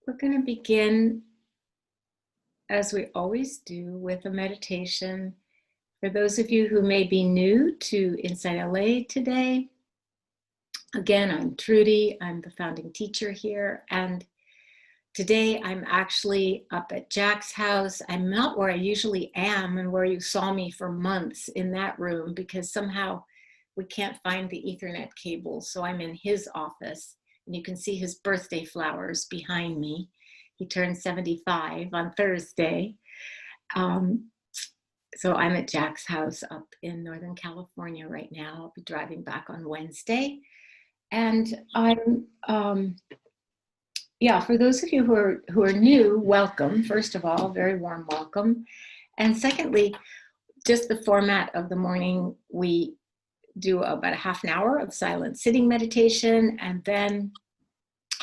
We're going to begin, as we always do, with a meditation. For those of you who may be new to InsightLA today, again, I'm Trudy. I'm the founding teacher here. And today I'm actually up at Jack's house. I'm not where I usually am and where you saw me for months in that room, because somehow we can't find the Ethernet cable. So I'm in his office, and you can see his birthday flowers behind me. He turned 75 on Thursday. So I'm at Jack's house up in Northern California right now. I'll be driving back on Wednesday. And I'm, for those of you who are new, welcome. First of all, very warm welcome. And secondly, just the format of the morning, we do about a half an hour of silent sitting meditation, and then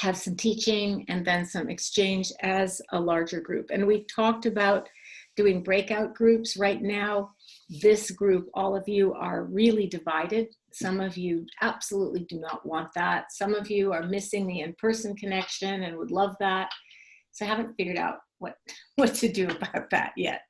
have some teaching, and then some exchange as a larger group. And we talked about doing breakout groups. Right now, this group, all of you are really divided. Some of you absolutely do not want that. Some of you are missing the in-person connection and would love that. So I haven't figured out what to do about that yet.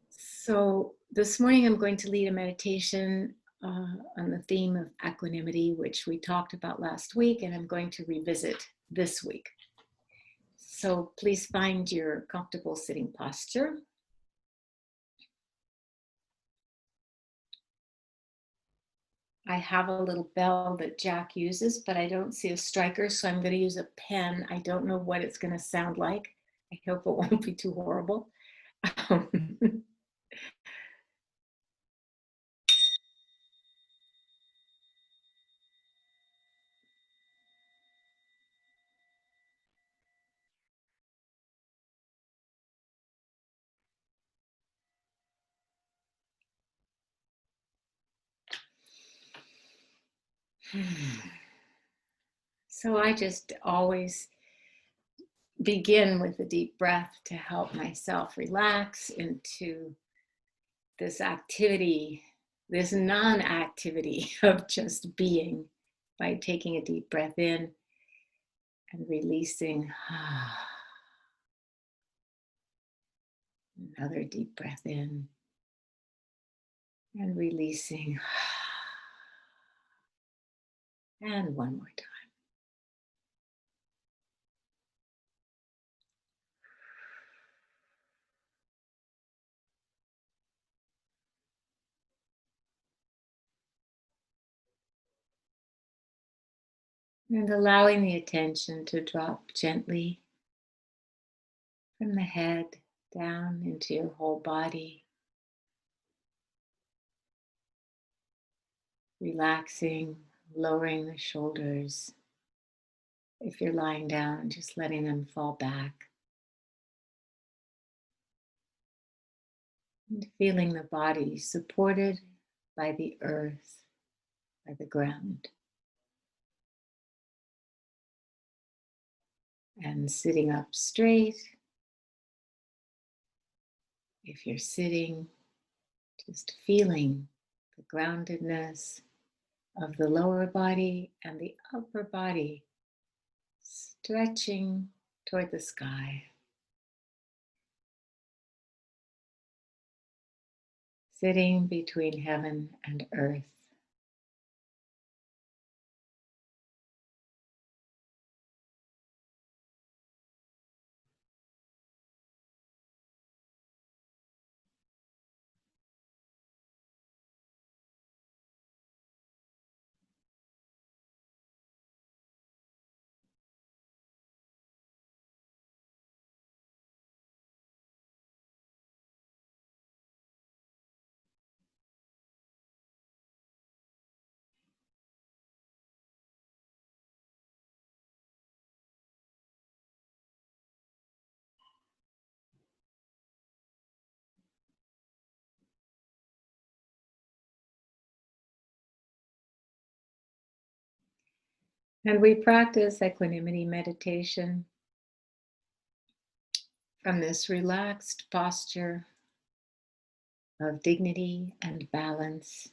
So this morning I'm going to lead a meditation on the theme of equanimity, which we talked about last week, and I'm going to revisit this week. So please find your comfortable sitting posture. I have a little bell that Jack uses, but I don't see a striker, so I'm going to use a pen. I don't know what it's going to sound like. I hope it won't be too horrible. So I just always begin with a deep breath to help myself relax into this activity, this non-activity of just being, by taking a deep breath in and releasing. Another deep breath in and releasing. And one more time. And allowing the attention to drop gently from the head down into your whole body. Relaxing, lowering the shoulders. If you're lying down, just letting them fall back. And feeling the body supported by the earth, by the ground. And sitting up straight. If you're sitting, just feeling the groundedness of the lower body and the upper body stretching toward the sky. Sitting between heaven and earth. And we practice equanimity meditation from this relaxed posture of dignity and balance.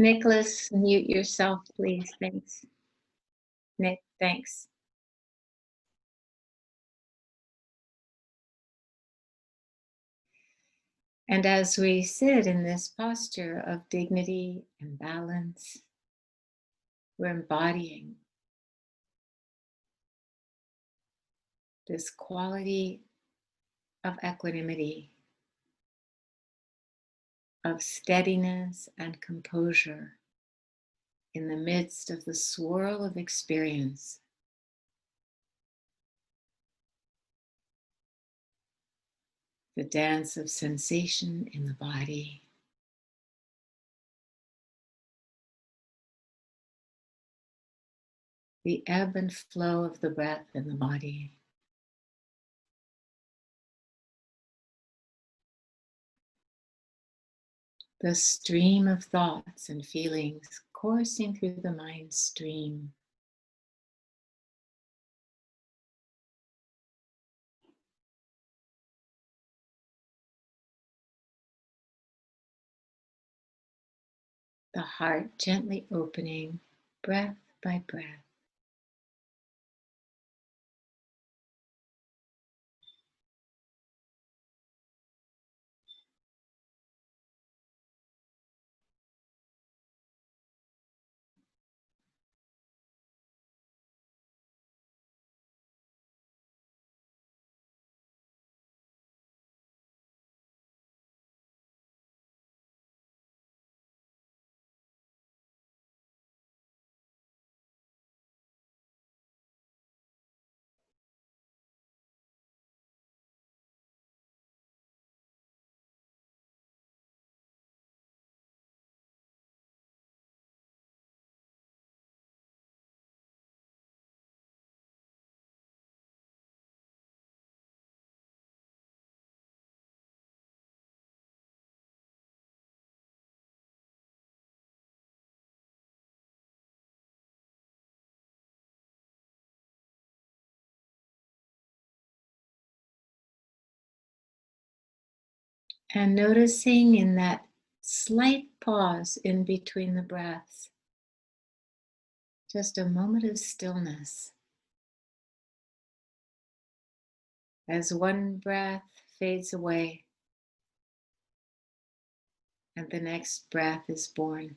Nicholas, mute yourself, please. Thanks. Nick, thanks. And as we sit in this posture of dignity and balance, we're embodying this quality of equanimity, of steadiness and composure in the midst of the swirl of experience. The dance of sensation in the body. The ebb and flow of the breath in the body. The stream of thoughts and feelings coursing through the mind stream. The heart gently opening, breath by breath. And noticing in that slight pause in between the breaths, just a moment of stillness. As one breath fades away and the next breath is born.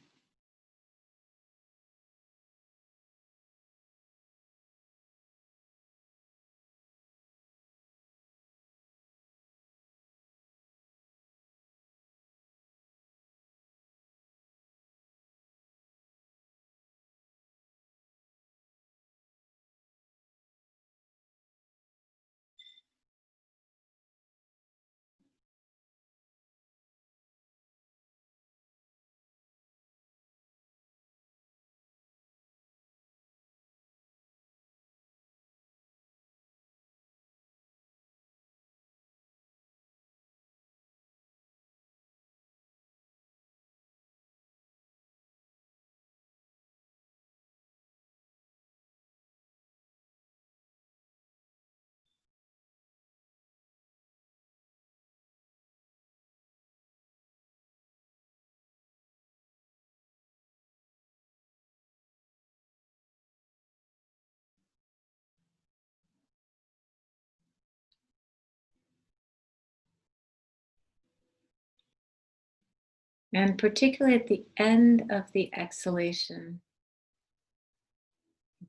And particularly at the end of the exhalation,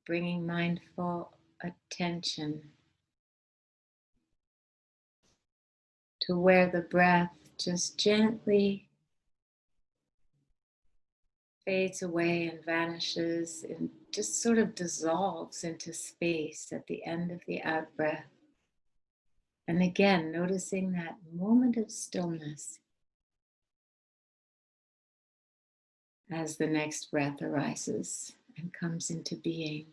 bringing mindful attention to where the breath just gently fades away and vanishes and just sort of dissolves into space at the end of the out breath. And again, noticing that moment of stillness as the next breath arises and comes into being.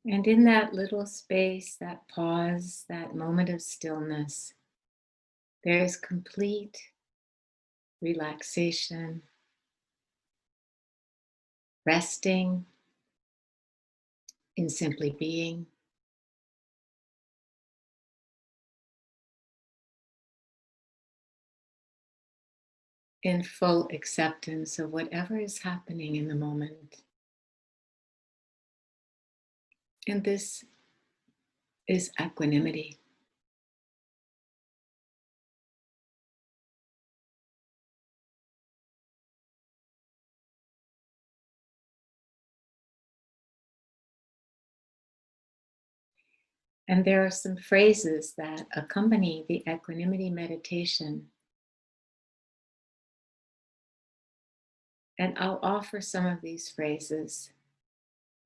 And in that little space, that pause, that moment of stillness, there is complete relaxation, resting in simply being, in full acceptance of whatever is happening in the moment. And this is equanimity. And there are some phrases that accompany the equanimity meditation. And I'll offer some of these phrases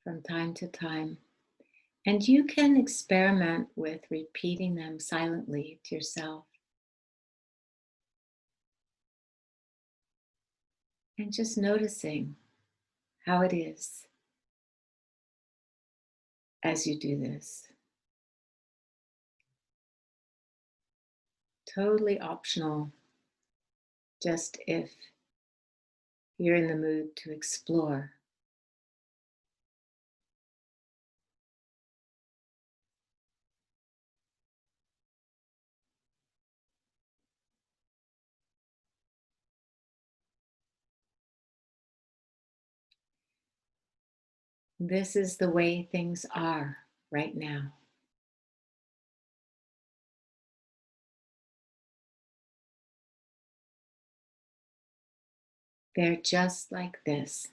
from time to time. And you can experiment with repeating them silently to yourself. And just noticing how it is as you do this. Totally optional, just if you're in the mood to explore. This is the way things are right now. They're just like this.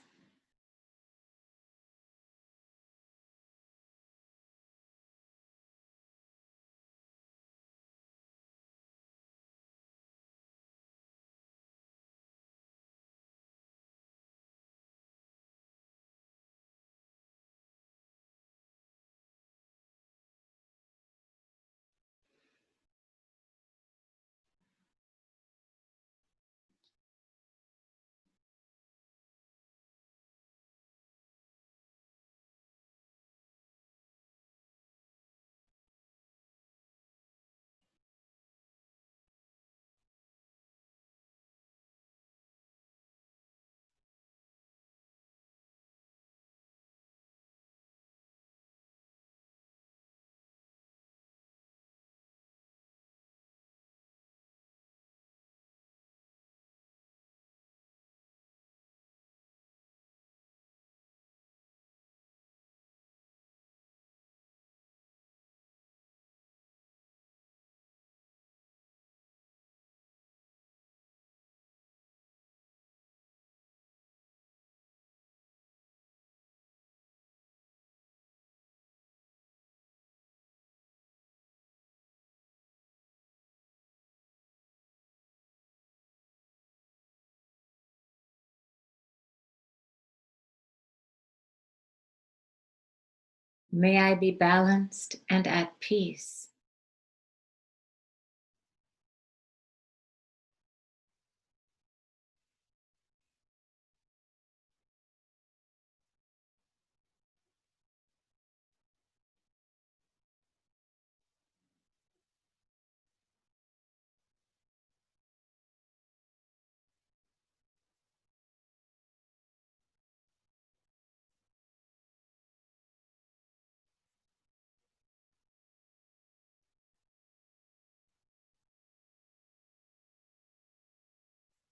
May I be balanced and at peace.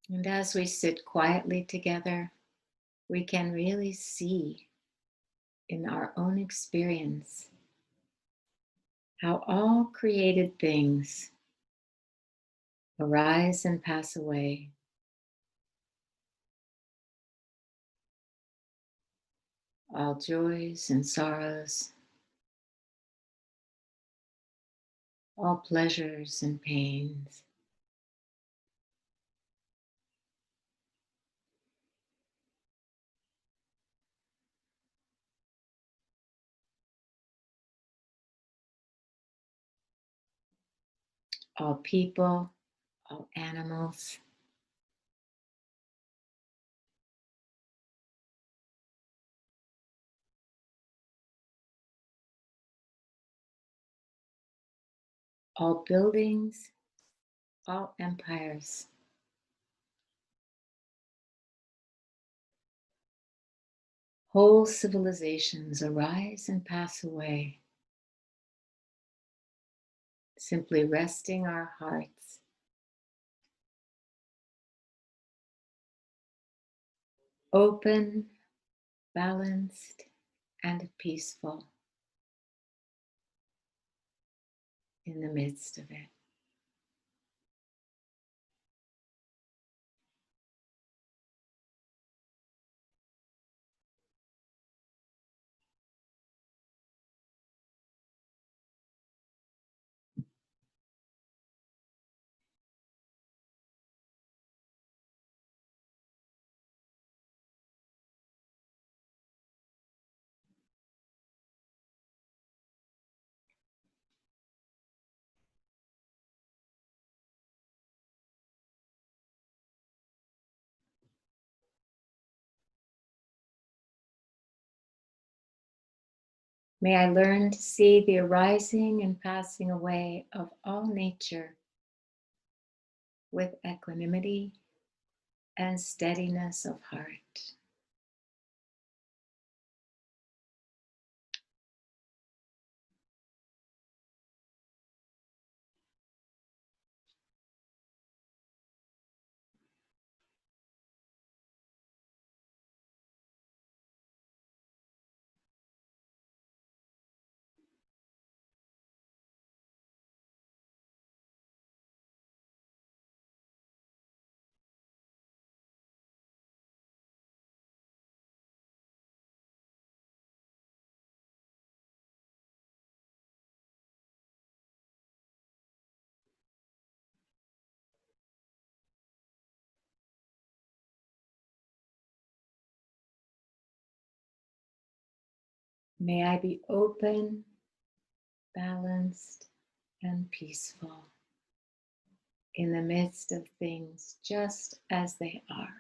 And as we sit quietly together, we can really see in our own experience how all created things arise and pass away. All joys and sorrows, all pleasures and pains. All people, all animals, all buildings, all empires. Whole civilizations arise and pass away, simply resting our hearts, open, balanced, and peaceful in the midst of it. May I learn to see the arising and passing away of all nature with equanimity and steadiness of heart. May I be open, balanced, and peaceful in the midst of things just as they are.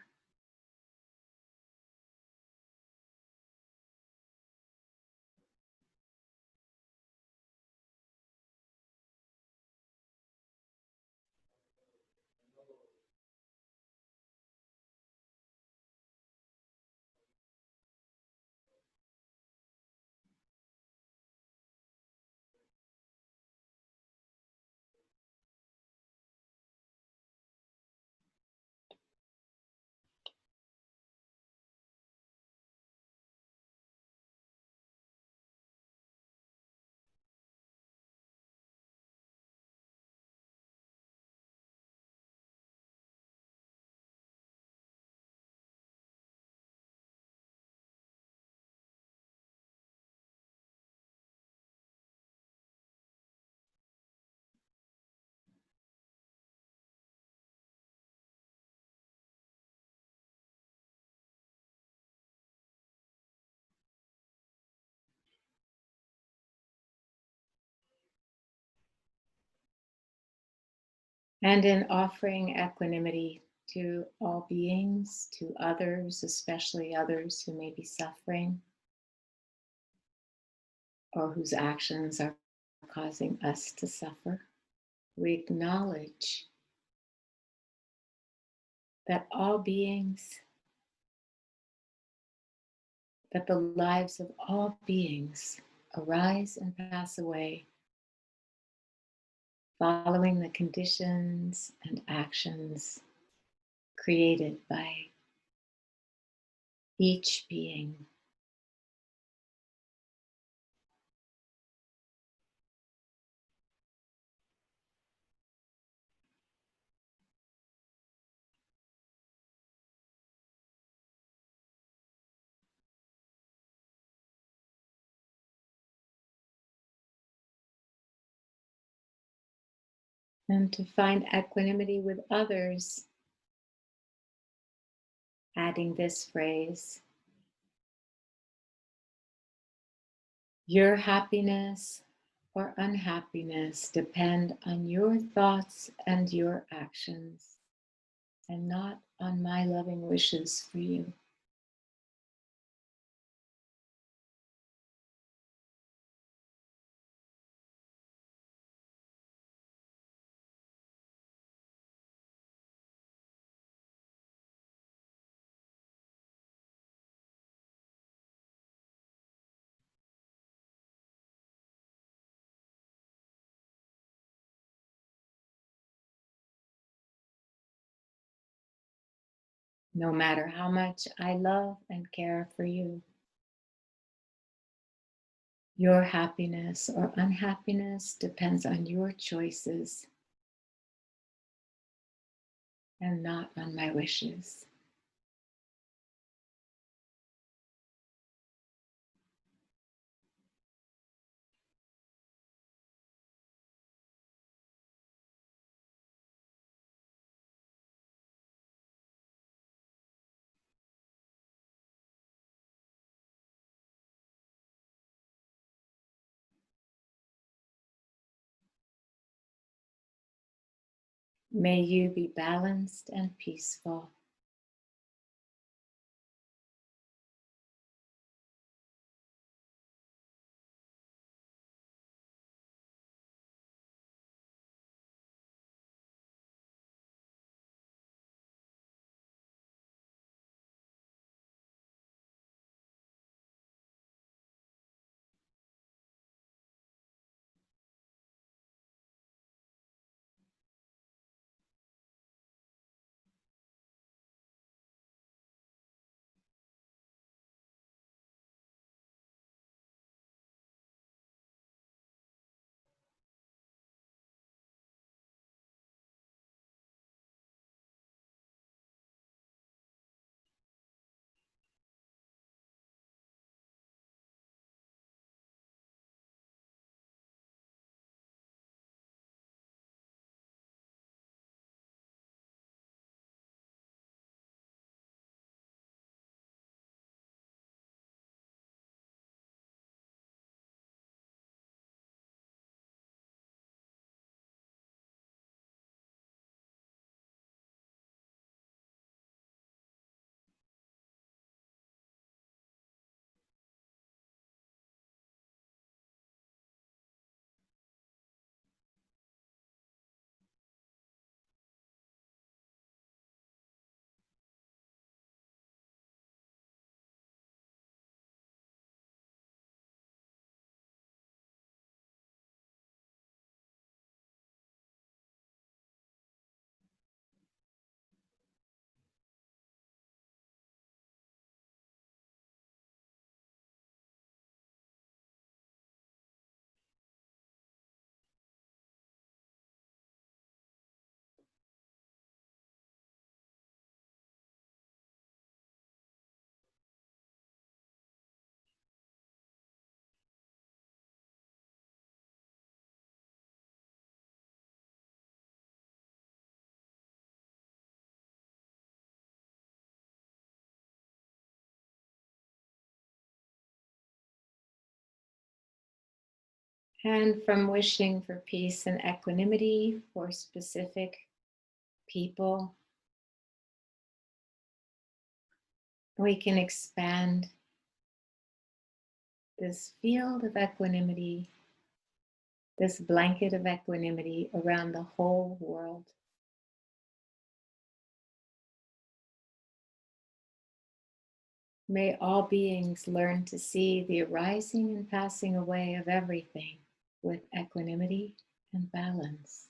And in offering equanimity to all beings, to others, especially others who may be suffering or whose actions are causing us to suffer, we acknowledge that all beings, that the lives of all beings arise and pass away, following the conditions and actions created by each being. And to find equanimity with others, adding this phrase: your happiness or unhappiness depend on your thoughts and your actions, and not on my loving wishes for you. no matter how much I love and care for you. Your happiness or unhappiness depends on your choices and not on my wishes. May you be balanced and peaceful. And from wishing for peace and equanimity for specific people, we can expand this field of equanimity, this blanket of equanimity around the whole world. May all beings learn to see the arising and passing away of everything with equanimity and balance.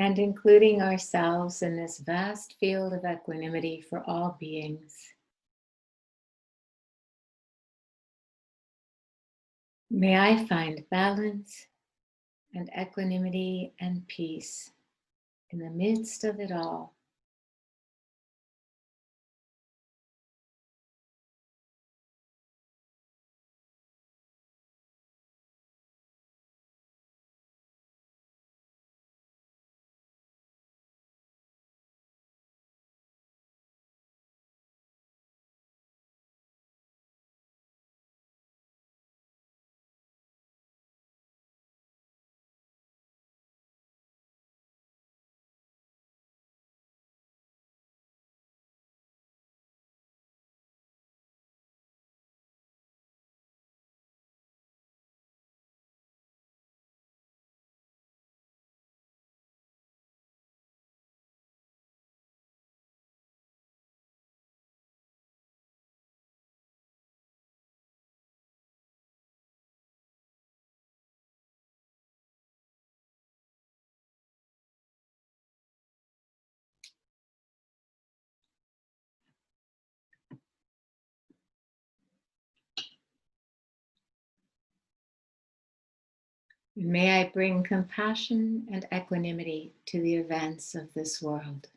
and including ourselves in this vast field of equanimity for all beings. May I find balance and equanimity and peace in the midst of it all. May I bring compassion and equanimity to the events of this world.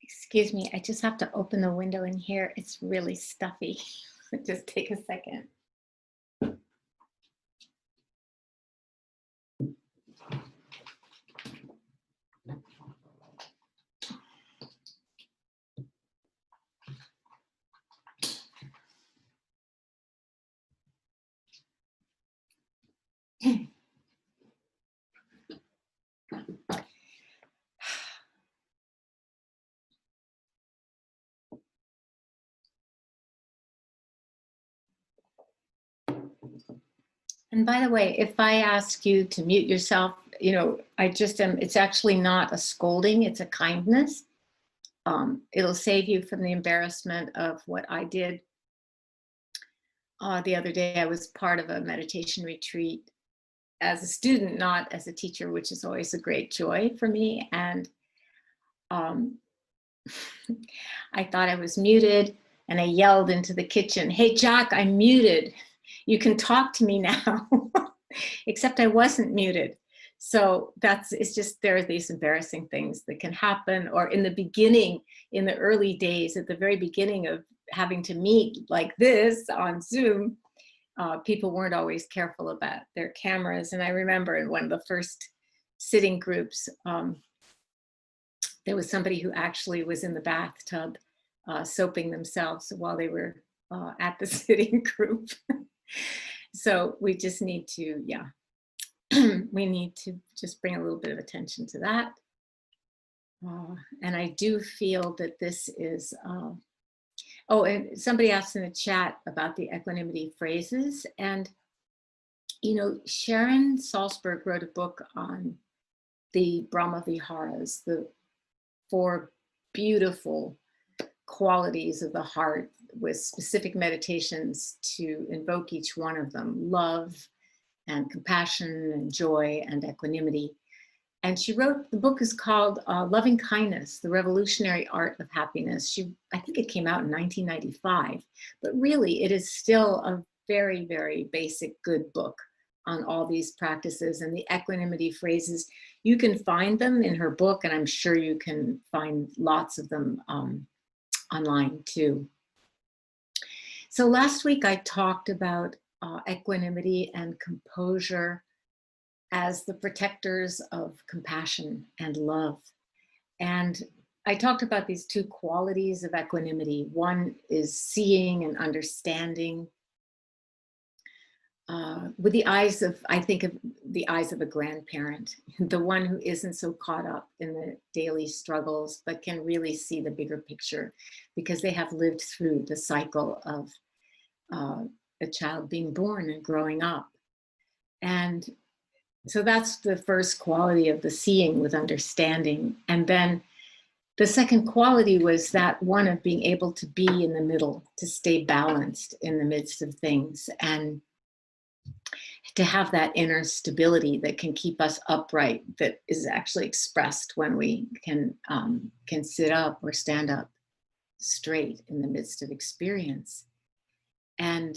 Excuse me, I just have to open the window in here. It's really stuffy. Just take a second. And by the way, if I ask you to mute yourself, you know, I just am, it's actually not a scolding, it's a kindness. It'll save you from the embarrassment of what I did. The other day, I was part of a meditation retreat as a student, not as a teacher, which is always a great joy for me. And I thought I was muted and I yelled into the kitchen, "Hey, Jack, I'm muted. You can talk to me now." Except I wasn't muted. So it's just, there are these embarrassing things that can happen. Or in the beginning, in the early days, at the very beginning of having to meet like this on Zoom, people weren't always careful about their cameras. And I remember in one of the first sitting groups, there was somebody who actually was in the bathtub soaping themselves while they were at the sitting group. So we just need to, yeah, we need to just bring a little bit of attention to that. And I do feel that this is, Oh, and somebody asked in the chat about the equanimity phrases. And, you know, Sharon Salzberg wrote a book on the Brahma Viharas, the 4 beautiful qualities of the heart with specific meditations to invoke each one of them: love and compassion and joy and equanimity. And she wrote, the book is called Loving Kindness, The Revolutionary Art of Happiness. I think it came out in 1995, but really it is still a very, very basic, good book on all these practices and the equanimity phrases. You can find them in her book, and I'm sure you can find lots of them online too. So last week I talked about equanimity and composure as the protectors of compassion and love. And I talked about these 2 qualities of equanimity. One is seeing and understanding with the eyes of, I think of the eyes of a grandparent, the one who isn't so caught up in the daily struggles, but can really see the bigger picture because they have lived through the cycle of a child being born and growing up. And so that's the first quality of the seeing with understanding. And then the second quality was that one of being able to be in the middle, to stay balanced in the midst of things, and to have that inner stability that can keep us upright, that is actually expressed when we can sit up or stand up straight in the midst of experience. And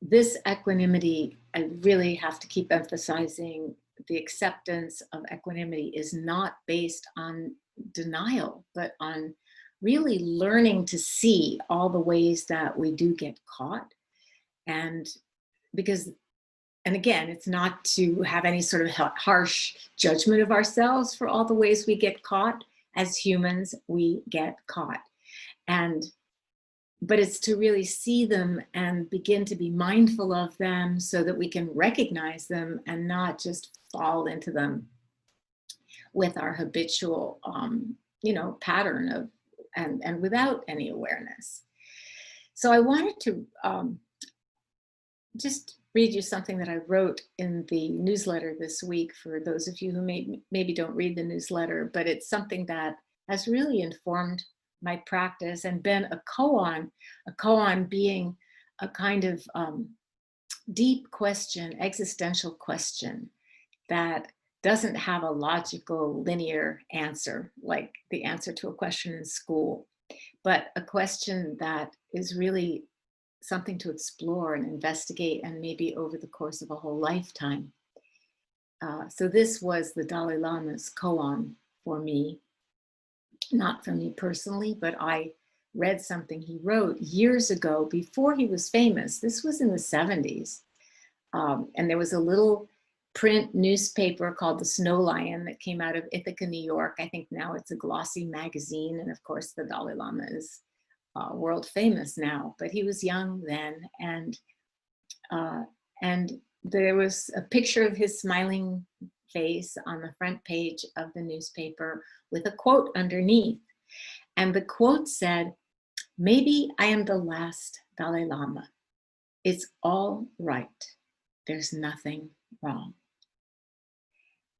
this equanimity, I really have to keep emphasizing, the acceptance of equanimity is not based on denial, but on really learning to see all the ways that we do get caught. And because, and again, it's not to have any sort of harsh judgment of ourselves for all the ways we get caught. As humans, we get caught. But it's to really see them and begin to be mindful of them so that we can recognize them and not just fall into them with our habitual, pattern of, and without any awareness. So I wanted to just read you something that I wrote in the newsletter this week for those of you who maybe don't read the newsletter, but it's something that has really informed my practice and been a koan being a kind of deep question, existential question that doesn't have a logical, linear answer, like the answer to a question in school, but a question that is really something to explore and investigate, and maybe over the course of a whole lifetime. So this was the Dalai Lama's koan for me. Not for me personally, but I read something he wrote years ago before he was famous. This was in the 70s. And there was a little print newspaper called The Snow Lion that came out of Ithaca, New York. I think now it's a glossy magazine. And of course, the Dalai Lama is world famous now, but he was young then. And there was a picture of his smiling face on the front page of the newspaper with a quote underneath. And the quote said, "Maybe I am the last Dalai Lama. It's all right. There's nothing wrong."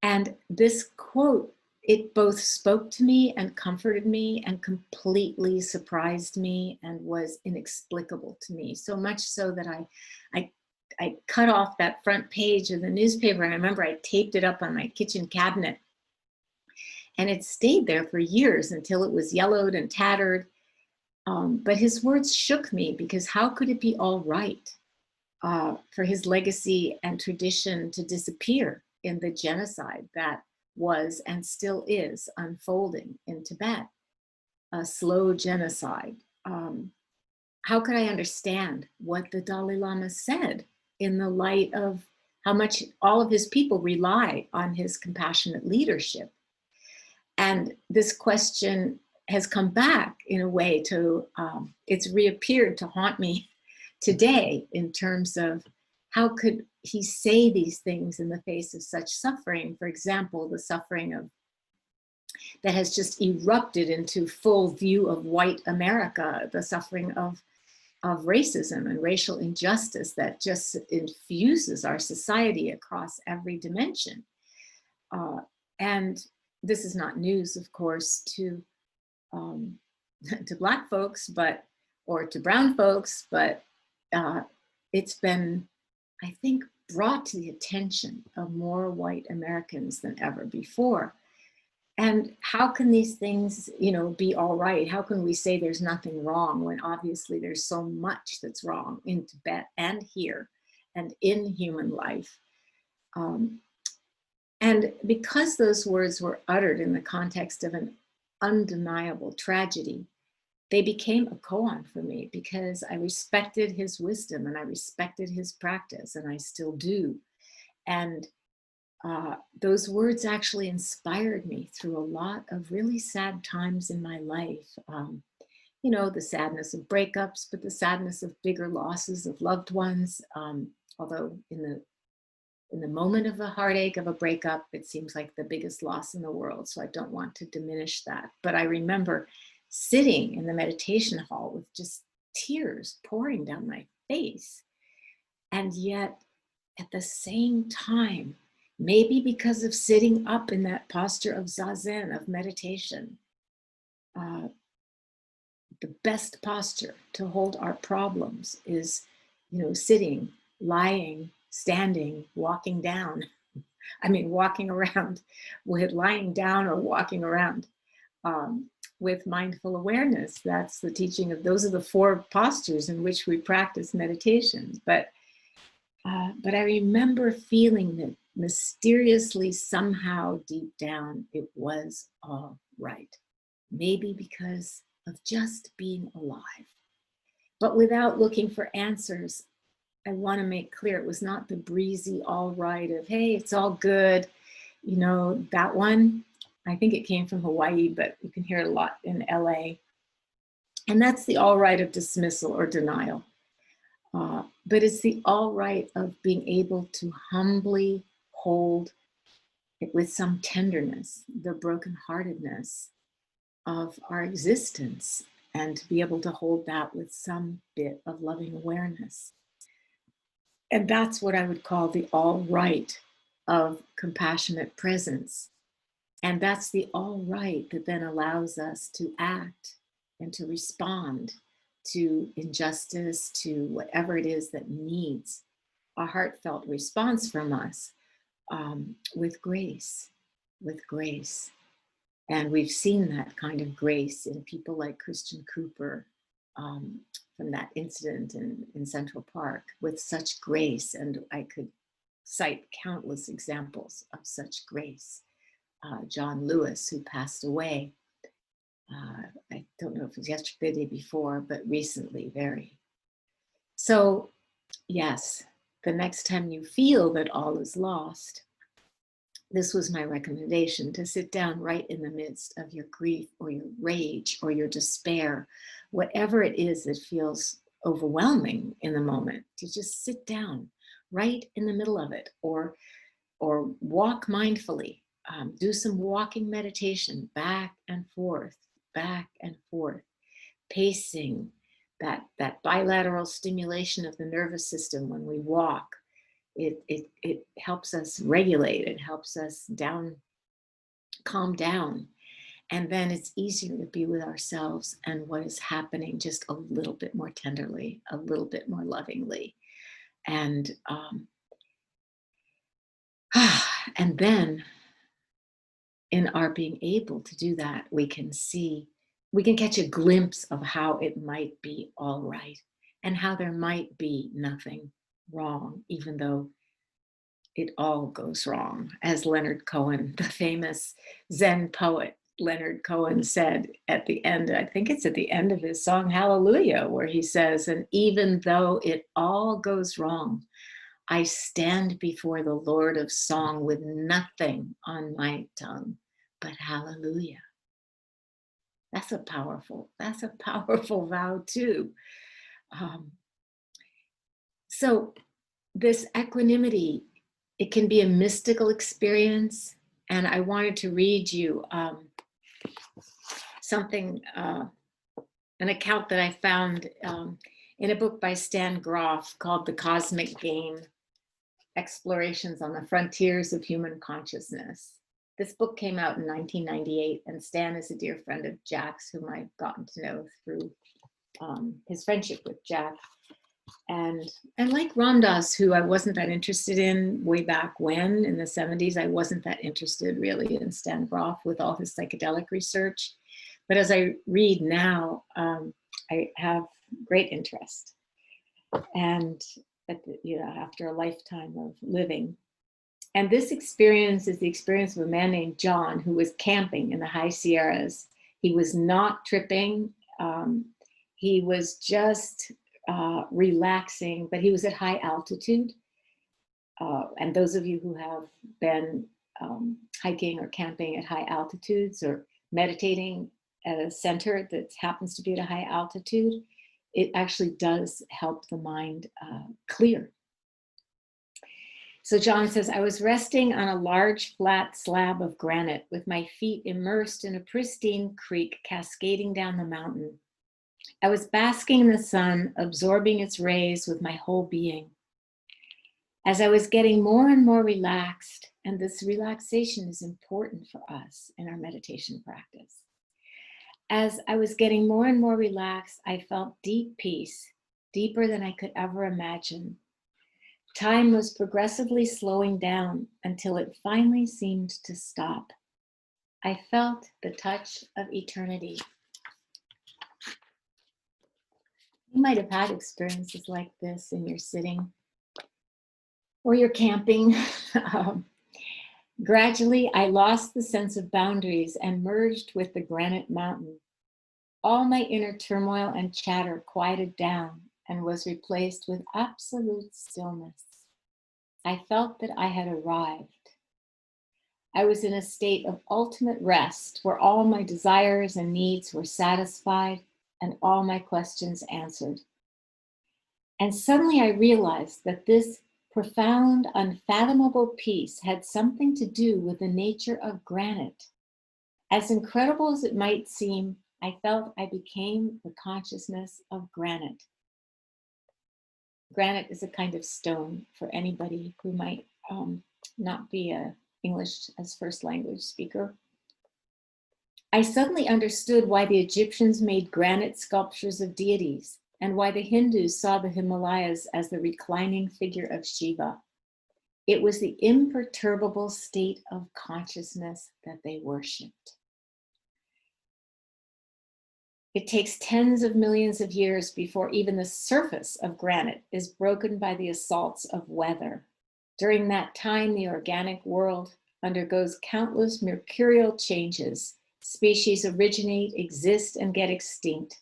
And this quote, it both spoke to me and comforted me and completely surprised me and was inexplicable to me. So much so that I cut off that front page of the newspaper, and I remember I taped it up on my kitchen cabinet. And it stayed there for years until it was yellowed and tattered. But his words shook me, because how could it be all right for his legacy and tradition to disappear in the genocide that was and still is unfolding in Tibet, a slow genocide? How could I understand what the Dalai Lama said in the light of how much all of his people rely on his compassionate leadership? And this question has come back in a way to, it's reappeared to haunt me today in terms of how could he say these things in the face of such suffering? For example, the suffering of that has just erupted into full view of white America, the suffering of racism and racial injustice that just infuses our society across every dimension. And this is not news, of course, to to Black folks, or to brown folks, but it's been, I think, brought to the attention of more white Americans than ever before. And how can these things, be all right? How can we say there's nothing wrong when obviously there's so much that's wrong in Tibet and here and in human life? And because those words were uttered in the context of an undeniable tragedy, they became a koan for me because I respected his wisdom and I respected his practice, and I still do. And those words actually inspired me through a lot of really sad times in my life. The sadness of breakups, but the sadness of bigger losses of loved ones. Although in the moment of the heartache of a breakup, it seems like the biggest loss in the world. So I don't want to diminish that. But I remember sitting in the meditation hall with just tears pouring down my face. And yet, at the same time, maybe because of sitting up in that posture of zazen, of meditation, the best posture to hold our problems is, sitting, lying, standing, walking down. Walking around with lying down or walking around with mindful awareness. That's the teaching of, those are the 4 postures in which we practice meditation. But I remember feeling that mysteriously, somehow deep down, it was all right. Maybe because of just being alive. But without looking for answers, I want to make clear it was not the breezy all right of, hey, it's all good. That one, I think it came from Hawaii, but you can hear it a lot in LA. And that's the all right of dismissal or denial. But it's the all right of being able to humbly hold it with some tenderness, the brokenheartedness of our existence, and to be able to hold that with some bit of loving awareness. And that's what I would call the all right of compassionate presence. And that's the all right that then allows us to act and to respond to injustice, to whatever it is that needs a heartfelt response from us, with grace, And we've seen that kind of grace in people like Christian Cooper, from that incident in Central Park, with such grace. And I could cite countless examples of such grace. John Lewis, who passed away, I don't know if it was yesterday, the day before, but recently, very. So, yes, the next time you feel that all is lost, this was my recommendation, to sit down right in the midst of your grief or your rage or your despair, whatever it is that feels overwhelming in the moment, to just sit down right in the middle of it, or walk mindfully. Do some walking meditation, back and forth, pacing, that bilateral stimulation of the nervous system when we walk. It helps us regulate, it helps us calm down. And then it's easier to be with ourselves and what is happening just a little bit more tenderly, a little bit more lovingly. And then in our being able to do that, we can catch a glimpse of how it might be all right and how there might be nothing wrong, even though it all goes wrong. As Leonard Cohen, the famous Zen poet, Leonard Cohen said at the end, I think it's at the end of his song, Hallelujah, where he says, and even though it all goes wrong, I stand before the Lord of Song with nothing on my tongue but hallelujah. That's a powerful vow too. So this equanimity, it can be a mystical experience. And I wanted to read you something, an account that I found in a book by Stan Groff called The Cosmic Game: Explorations on the Frontiers of Human Consciousness. This book came out in 1998, and Stan is a dear friend of Jack's, whom I've gotten to know through his friendship with Jack. And like Ram Dass, who I wasn't that interested in way back when, in the 70s, I wasn't that interested really in Stan Groff with all his psychedelic research. But as I read now, I have great interest. And after a lifetime of living. And this experience is the experience of a man named John who was camping in the high Sierras. He was not tripping. He was just relaxing, but he was at high altitude. And those of you who have been hiking or camping at high altitudes or meditating at a center that happens to be at a high altitude, it actually does help the mind clear. So John says, I was resting on a large flat slab of granite with my feet immersed in a pristine creek cascading down the mountain. I was basking in the sun, absorbing its rays with my whole being. As I was getting more and more relaxed, and this relaxation is important for us in our meditation practice. As I was getting more and more relaxed, I felt deep peace, deeper than I could ever imagine. Time was progressively slowing down until it finally seemed to stop. I felt the touch of eternity. You might have had experiences like this in your sitting or your camping. Gradually, I lost the sense of boundaries and merged with the granite mountain. All my inner turmoil and chatter quieted down and was replaced with absolute stillness. I felt that I had arrived. I was in a state of ultimate rest where all my desires and needs were satisfied and all my questions answered. And suddenly I realized that this profound, unfathomable peace had something to do with the nature of granite. As incredible as it might seem, I felt I became the consciousness of granite. Granite is a kind of stone for anybody who might not be an English as first language speaker. I suddenly understood why the Egyptians made granite sculptures of deities and why the Hindus saw the Himalayas as the reclining figure of Shiva. It was the imperturbable state of consciousness that they worshipped. It takes tens of millions of years before even the surface of granite is broken by the assaults of weather. During that time, the organic world undergoes countless mercurial changes. Species originate, exist, and get extinct.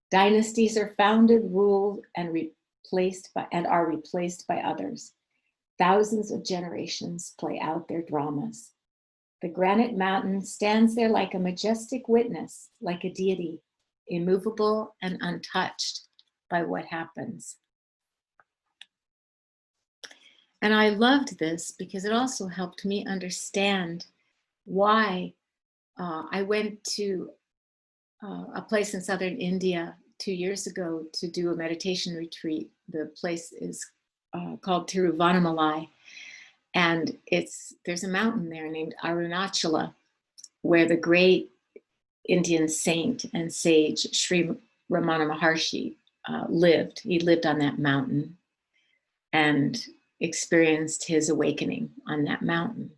Dynasties are founded, ruled, and are replaced by others. Thousands of generations play out their dramas. The granite mountain stands there like a majestic witness, like a deity, immovable and untouched by what happens. And I loved this because it also helped me understand why I went to a place in southern India 2 years ago to do a meditation retreat. The place is called Tiruvannamalai, and there's a mountain there named Arunachala, where the great Indian saint and sage Sri Ramana Maharshi lived. He lived on that mountain and experienced his awakening on that mountain.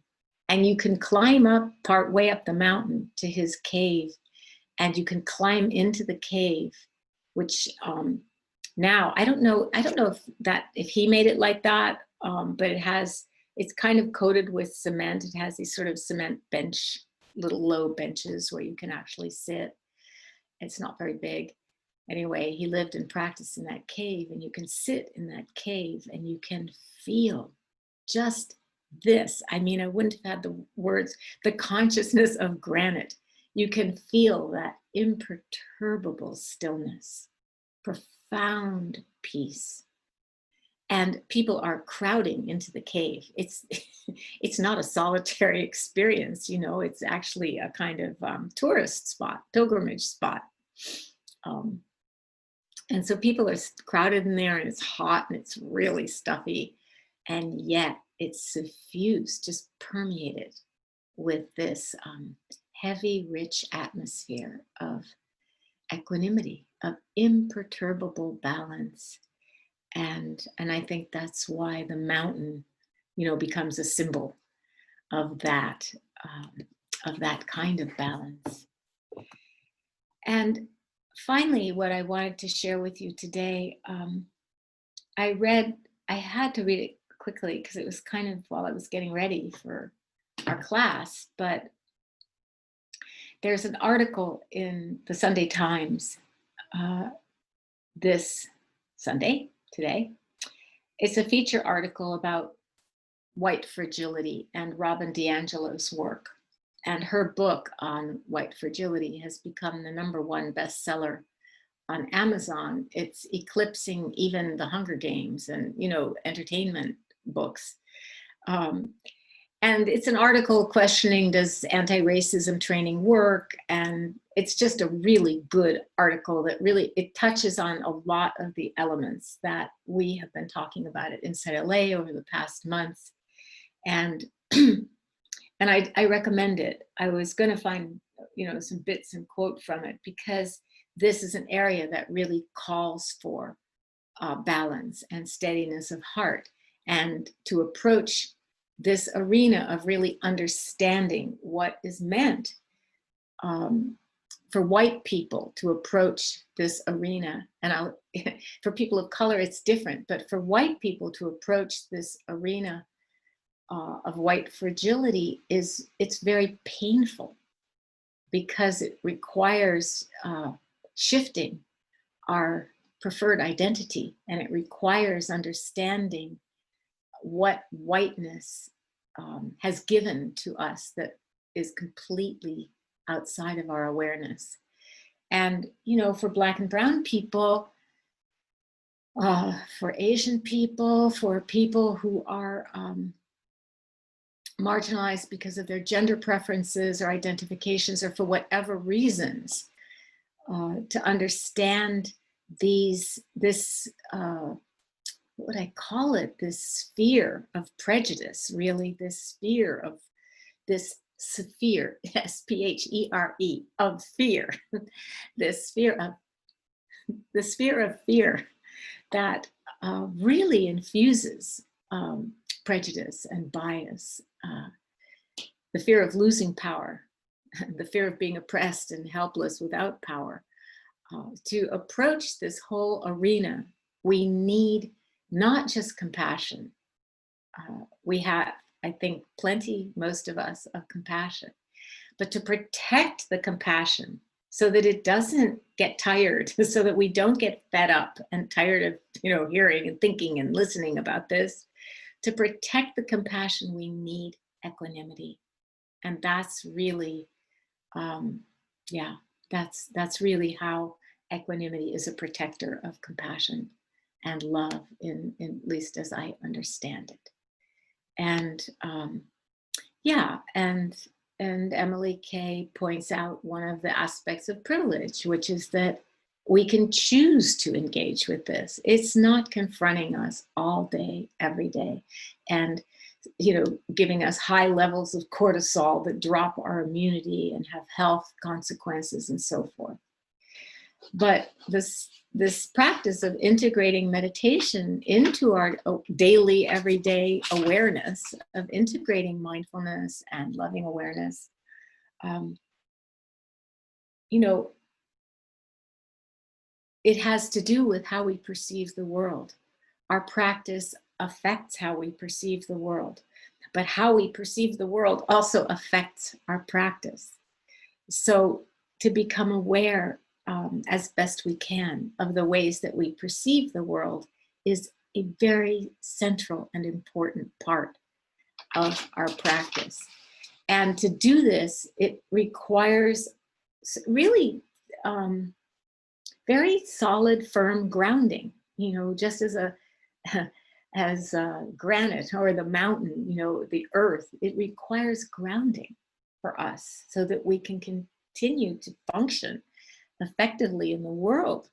And you can climb up part way up the mountain to his cave, and you can climb into the cave, which now I don't know if he made it like that, but it's kind of coated with cement. It has these sort of cement bench, little low benches where you can actually sit. It's not very big. Anyway, he lived and practiced in that cave, and you can sit in that cave and you can feel just this. I mean, I wouldn't have had the words, the consciousness of granite. You can feel that imperturbable stillness, profound peace. and people are crowding into the cave. It's it's not a solitary experience, you know. It's actually a kind of tourist spot, pilgrimage spot. Um, and so people are crowded in there, and it's hot and it's really stuffy, and yet it's suffused, just permeated with this heavy, rich atmosphere of equanimity, of imperturbable balance. And I think that's why the mountain, you know, becomes a symbol um, of that kind of balance. And finally, what I wanted to share with you today, I had to read it quickly because it was kind of while I was getting ready for our class, but there's an article in the Sunday Times this Sunday, today. It's a feature article about white fragility and Robin DiAngelo's work. And her book on white fragility has become the #1 bestseller on Amazon. It's eclipsing even the Hunger Games and, you know, entertainment books. And it's an article questioning, does anti-racism training work? And it's just a really good article that really, it touches on a lot of the elements that we have been talking about at InsightLA over the past months. And and I recommend it. I was going to find, you know, some bits and quote from it, because this is an area that really calls for balance and steadiness of heart, and to approach this arena of really understanding what is meant for white people to approach this arena. And for people of color, it's different, but for white people to approach this arena of white fragility it's very painful, because it requires shifting our preferred identity, and it requires understanding what whiteness has given to us that is completely outside of our awareness. And, you know, for Black and brown people, for Asian people, for people who are marginalized because of their gender preferences or identifications, or for whatever reasons, to understand this what I call it, this sphere of prejudice, really, this sphere of this sphere, S-P-H-E-R-E, of fear, this sphere of fear that really infuses prejudice and bias, the fear of losing power, the fear of being oppressed and helpless without power. To approach this whole arena, we need not just compassion. We have, I think, plenty, most of us, of compassion, but to protect the compassion so that it doesn't get tired, so that we don't get fed up and tired of, you know, hearing and thinking and listening about this. To protect the compassion, we need equanimity. And that's really, that's really how equanimity is a protector of compassion and love, in at least as I understand it. And and Emily Kay points out one of the aspects of privilege, which is that we can choose to engage with this. It's not confronting us all day, every day, and, you know, giving us high levels of cortisol that drop our immunity and have health consequences and so forth. But this practice of integrating meditation into our daily, everyday awareness, of integrating mindfulness and loving awareness, you know, it has to do with how we perceive the world. Our practice affects how we perceive the world, but how we perceive the world also affects our practice. So to become aware as best we can of the ways that we perceive the world is a very central and important part of our practice. And to do this, it requires really very solid, firm grounding. You know, just as as granite or the mountain, you know, the earth. It requires grounding for us so that we can continue to function effectively in the world,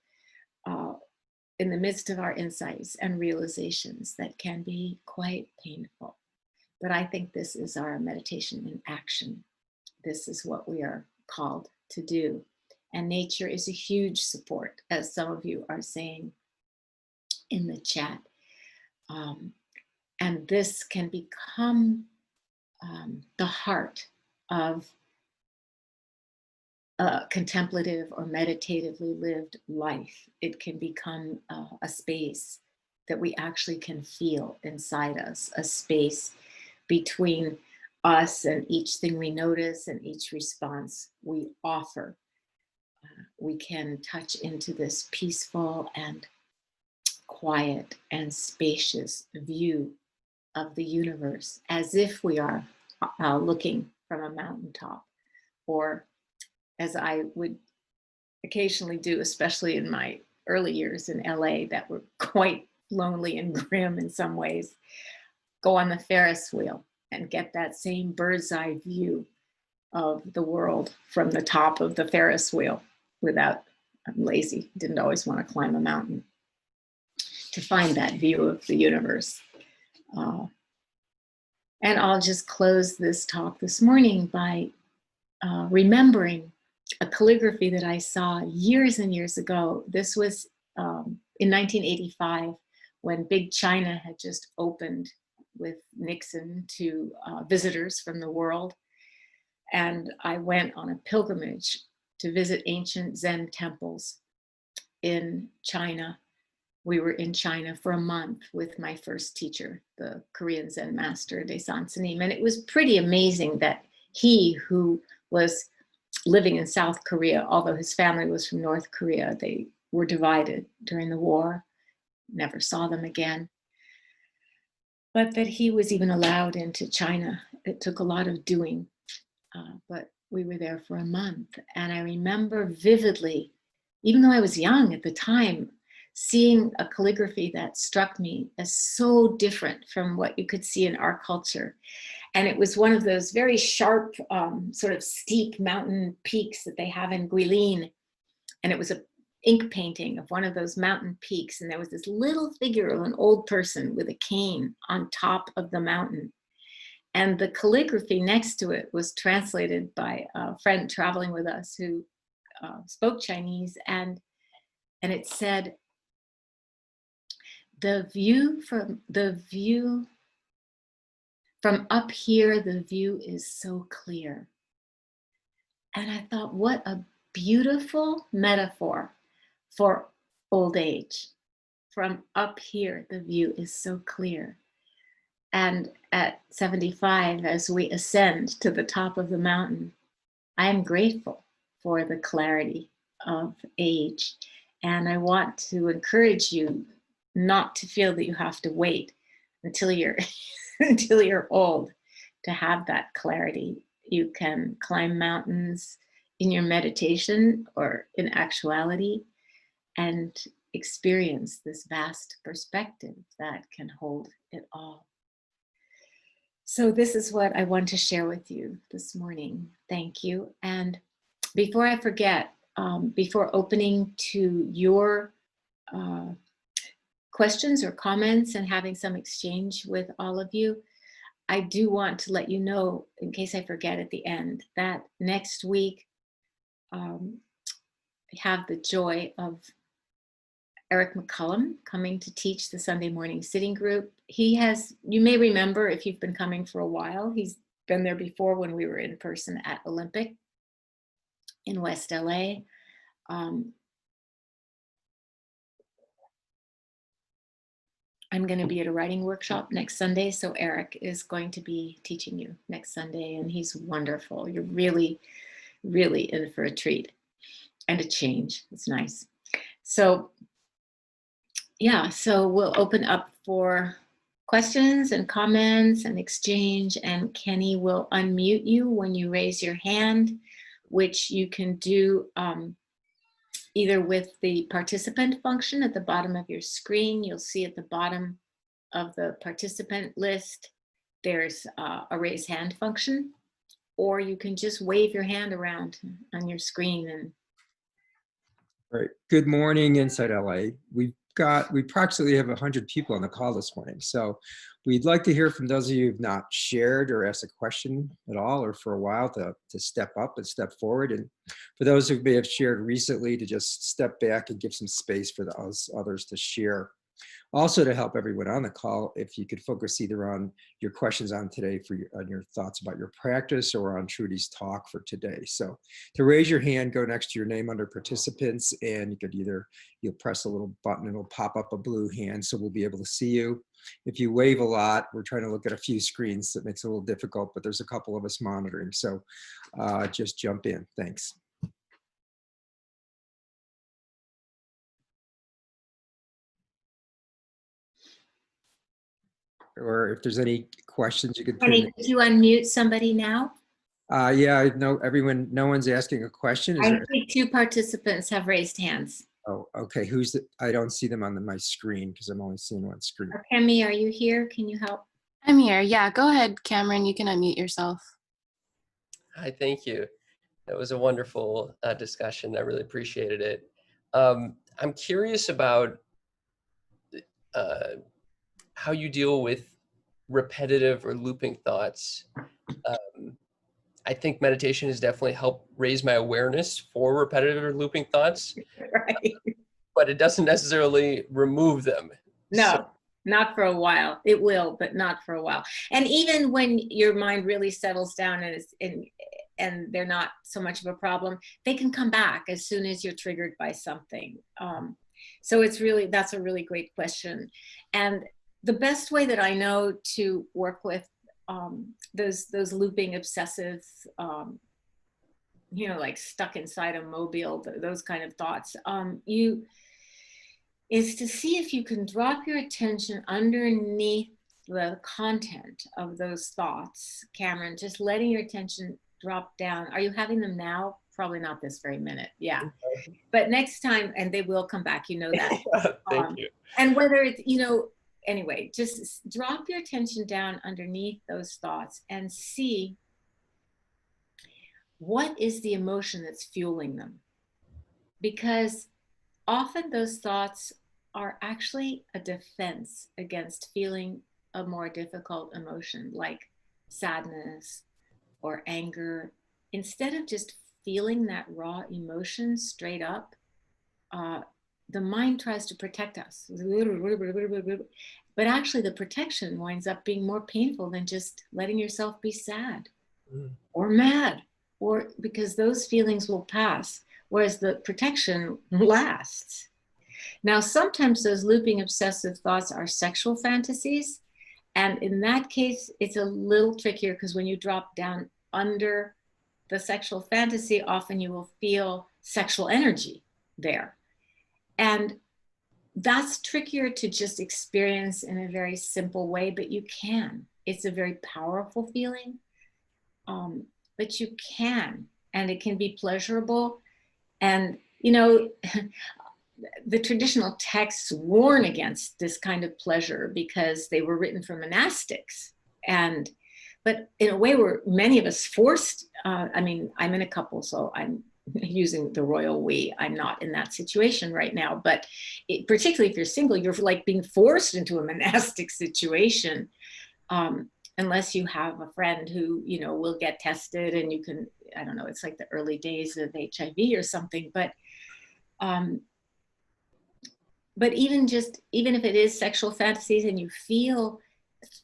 in the midst of our insights and realizations that can be quite painful. But I think this is our meditation in action. This is what we are called to do. And nature is a huge support, as some of you are saying in the chat. And this can become the heart of a contemplative or meditatively lived life. It can become a space that we actually can feel inside us, a space between us and each thing we notice and each response we offer. We can touch into this peaceful and quiet and spacious view of the universe, as if we are looking from a mountaintop, or as I would occasionally do, especially in my early years in LA that were quite lonely and grim in some ways, go on the Ferris wheel and get that same bird's eye view of the world from the top of the Ferris wheel without, I'm lazy, didn't always want to climb a mountain, to find that view of the universe. And I'll just close this talk this morning by remembering a calligraphy that I saw years and years ago. This was in 1985, when Big China had just opened with Nixon to visitors from the world. And I went on a pilgrimage to visit ancient Zen temples in China. We were in China for a month with my first teacher, the Korean Zen master, Daesan Sanim. And it was pretty amazing that he, who was living in South Korea, although his family was from North Korea, they were divided during the war, never saw them again. But that he was even allowed into China. It took a lot of doing, but we were there for a month. And I remember vividly, even though I was young at the time, seeing a calligraphy that struck me as so different from what you could see in our culture. And it was one of those very sharp, sort of steep mountain peaks that they have in Guilin. And it was an ink painting of one of those mountain peaks. And there was this little figure of an old person with a cane on top of the mountain. And the calligraphy next to it was translated by a friend traveling with us who spoke Chinese. And it said, the view from up here, the view is so clear. And I thought, what a beautiful metaphor for old age. From up here, the view is so clear. And at 75, as we ascend to the top of the mountain, I am grateful for the clarity of age. And I want to encourage you not to feel that you have to wait until you're until you're old to have that clarity. You can climb mountains in your meditation or in actuality and experience this vast perspective that can hold it all. So this is what I want to share with you this morning. Thank you. And before I forget, before opening to your questions or comments and having some exchange with all of you, I do want to let you know, in case I forget at the end, that next week I have the joy of Eric McCullum coming to teach the Sunday morning sitting group. He has, you may remember if you've been coming for a while, he's been there before when we were in person at Olympic in West LA. I'm going to be at a writing workshop next Sunday, so Eric is going to be teaching you next Sunday, and he's wonderful. You're really, really in for a treat and a change. It's nice. So yeah, so we'll open up for questions and comments and exchange, and Kenny will unmute you when you raise your hand, which you can do either with the participant function at the bottom of your screen. You'll see at the bottom of the participant list, there's a raise hand function, or you can just wave your hand around on your screen. And Right. Good morning, InsightLA. We approximately have 100 people on the call this morning. So we'd like to hear from those of you who've not shared or asked a question at all or for a while to step up and step forward. And for those who may have shared recently, to just step back and give some space for others to share. Also, to help everyone on the call, if you could focus either on your questions on today on your thoughts about your practice or on Trudy's talk for today. So to raise your hand, go next to your name under participants, and you could you'll press a little button and it'll pop up a blue hand so we'll be able to see you. If you wave a lot, we're trying to look at a few screens, so it makes it a little difficult, but there's a couple of us monitoring. So just jump in. Thanks. Or if there's any questions, you could put in. Did you unmute somebody now? Yeah, I know everyone, no one's asking a question. I think 2 participants have raised hands. Oh, okay. I don't see them on my screen because I'm only seeing one screen. Kemi, are you here? Can you help? I'm here. Yeah, go ahead, Cameron. You can unmute yourself. Hi, thank you. That was a wonderful discussion. I really appreciated it. I'm curious about how you deal with repetitive or looping thoughts. I think meditation has definitely helped raise my awareness for repetitive or looping thoughts, Right. but it doesn't necessarily remove them. No, So, not for a while. It will, but not for a while. And even when your mind really settles down and they're not so much of a problem, they can come back as soon as you're triggered by something. So that's a really great question. And the best way that I know to work with those looping obsessive, like stuck inside a mobile, those kind of thoughts, is to see if you can drop your attention underneath the content of those thoughts. Cameron, just letting your attention drop down. Are you having them now? Probably not this very minute. Yeah. But next time, and they will come back, you know that. Thank you. And whether it's, anyway, just drop your attention down underneath those thoughts and see what is the emotion that's fueling them. Because often those thoughts are actually a defense against feeling a more difficult emotion like sadness or anger. Instead of just feeling that raw emotion straight up, the mind tries to protect us. But actually the protection winds up being more painful than just letting yourself be sad or mad, or because those feelings will pass, whereas the protection lasts. Now, sometimes those looping obsessive thoughts are sexual fantasies. And in that case, it's a little trickier because when you drop down under the sexual fantasy, often you will feel sexual energy there. And that's trickier to just experience in a very simple way, but you can. It's a very powerful feeling, but you can, and it can be pleasurable. And, the traditional texts warn against this kind of pleasure because they were written for monastics. But in a way, many of us forced, I'm in a couple, so I'm using the royal we. I'm not in that situation right now, but particularly if you're single, you're like being forced into a monastic situation, unless you have a friend who, will get tested and you can, I don't know, it's like the early days of HIV or something, but even if it is sexual fantasies and you feel,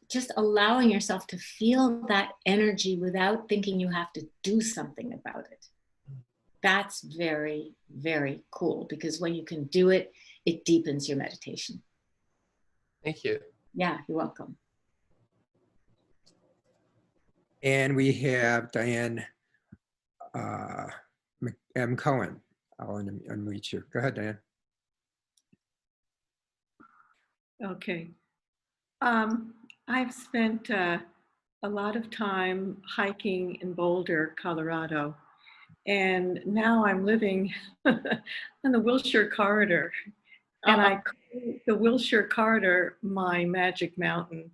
just allowing yourself to feel that energy without thinking you have to do something about it. That's very, very cool, because when you can do it, it deepens your meditation. Thank you. Yeah, you're welcome. And we have Diane M. Cohen. I'll unmute you. Go ahead, Diane. Okay. I've spent a lot of time hiking in Boulder, Colorado, and now I'm living on the Wilshire Corridor. And I the Wilshire Carter, my magic mountain,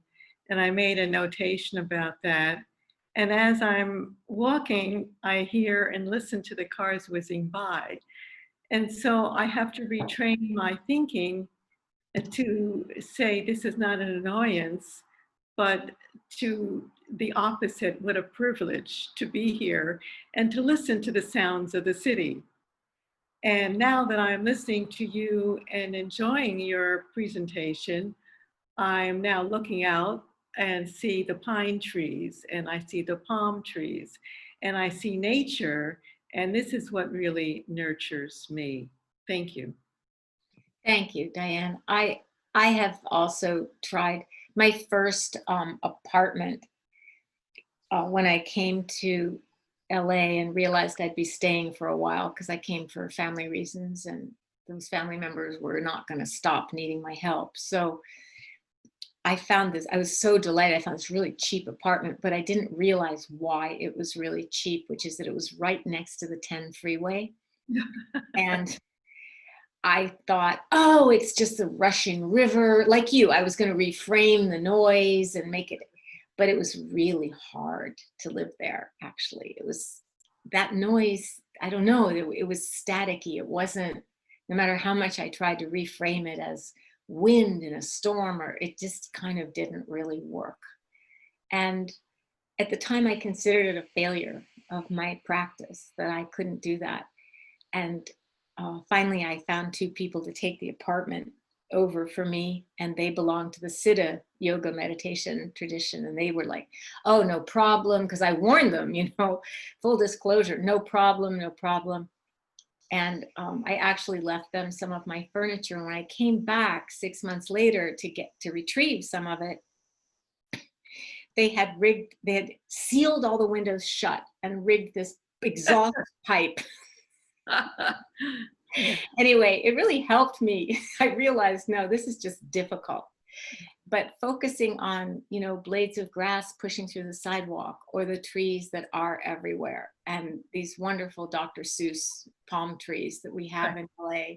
and I made a notation about that. And as I'm walking, I hear and listen to the cars whizzing by. And so I have to retrain my thinking to say this is not an annoyance, but to the opposite, what a privilege to be here and to listen to the sounds of the city. And now that I'm listening to you and enjoying your presentation, I'm now looking out and see the pine trees and I see the palm trees and I see nature. And this is what really nurtures me. Thank you. Thank you, Diane. I have also tried my first apartment when I came to LA and realized I'd be staying for a while because I came for family reasons and those family members were not going to stop needing my help. So I found this, I was so delighted. I found this really cheap apartment, but I didn't realize why it was really cheap, which is that it was right next to the 10 freeway. And I thought, oh, it's just a rushing river. Like you, I was going to reframe the noise and make it, but it was really hard to live there, actually. It was that noise, I don't know, it was staticky. It wasn't, no matter how much I tried to reframe it as wind in a storm, or it just kind of didn't really work. And at the time, I considered it a failure of my practice that I couldn't do that. And finally, I found two people to take the apartment over for me, and they belonged to the Siddha yoga meditation tradition. And they were like, oh, no problem, because I warned them, you know, full disclosure, no problem, no problem. And I actually left them some of my furniture. And when I came back 6 months later to retrieve some of it, they had sealed all the windows shut and rigged this exhaust pipe. Anyway, it really helped me. I realized, no, this is just difficult. But focusing on, you know, blades of grass pushing through the sidewalk or the trees that are everywhere and these wonderful Dr. Seuss palm trees that we have in LA.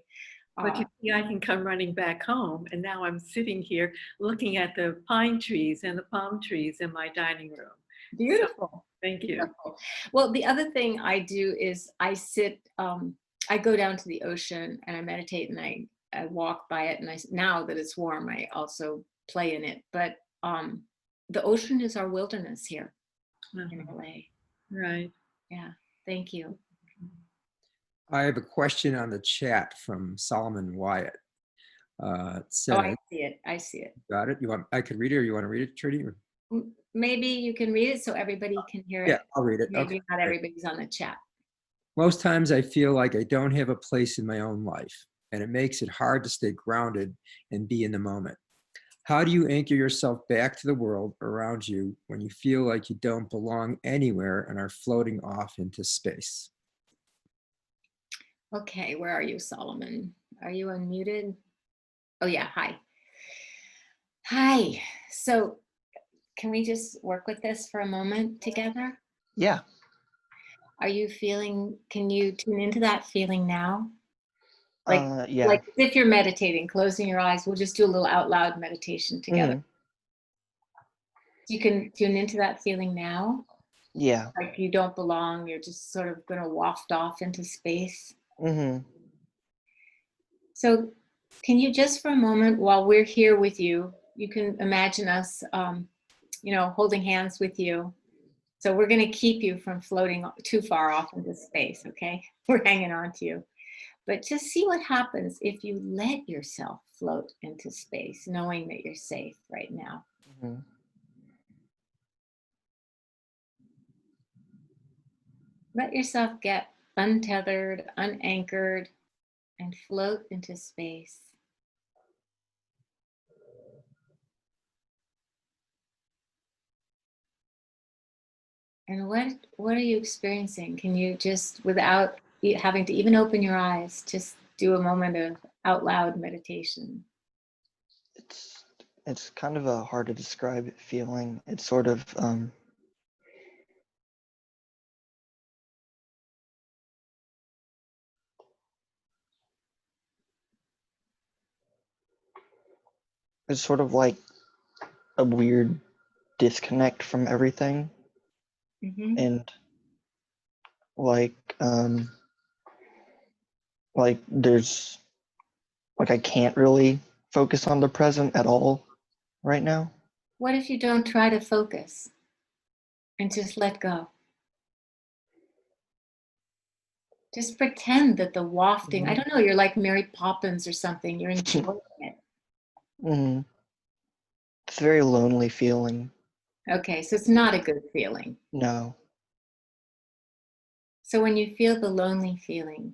But you see, I can come running back home, and now I'm sitting here looking at the pine trees and the palm trees in my dining room. Beautiful. So, thank you. Beautiful. Well, the other thing I do is I sit, I go down to the ocean and I meditate and I walk by it. And now that it's warm, I also play in it. But the ocean is our wilderness here in LA. Right. Yeah. Thank you. I have a question on the chat from Solomon Wyatt. It says, Oh, I see it. I see it. got it. I could read it, or you want to read it, Trudy? Maybe you can read it so everybody can hear it. Yeah, I'll read it. Maybe Okay. not everybody's on the chat. Most times I feel like I don't have a place in my own life, and it makes it hard to stay grounded and be in the moment. How do you anchor yourself back to the world around you when you feel like you don't belong anywhere and are floating off into space? Okay, where are you, Solomon? Are you unmuted? Oh yeah, hi. Hi. So can we just work with this for a moment together? Yeah. Are you feeling, can you tune into that feeling now? Yeah. Like if you're meditating, closing your eyes, we'll just do a little out loud meditation together. Mhm. You can tune into that feeling now. Yeah. Like you don't belong, you're just sort of going to waft off into space. Mhm. So can you just for a moment, while we're here with you, you can imagine us, you know, holding hands with you. So we're going to keep you from floating too far off into space, okay? We're hanging on to you. But just see what happens if you let yourself float into space, knowing that you're safe right now. Mhm. Let yourself get untethered, unanchored, and float into space. And what are you experiencing? Can you just, without having to even open your eyes, just do a moment of out loud meditation? It's kind of a hard to describe feeling. It's sort of It's sort of like a weird disconnect from everything, Mm-hmm. and like there's like I can't really focus on the present at all right now. What if you don't try to focus and just let go? Just pretend that the wafting, I don't know, you're like Mary Poppins or something, you're enjoying it. Mm-hmm. It's a very lonely feeling. Okay, so it's not a good feeling. No. So when you feel the lonely feeling,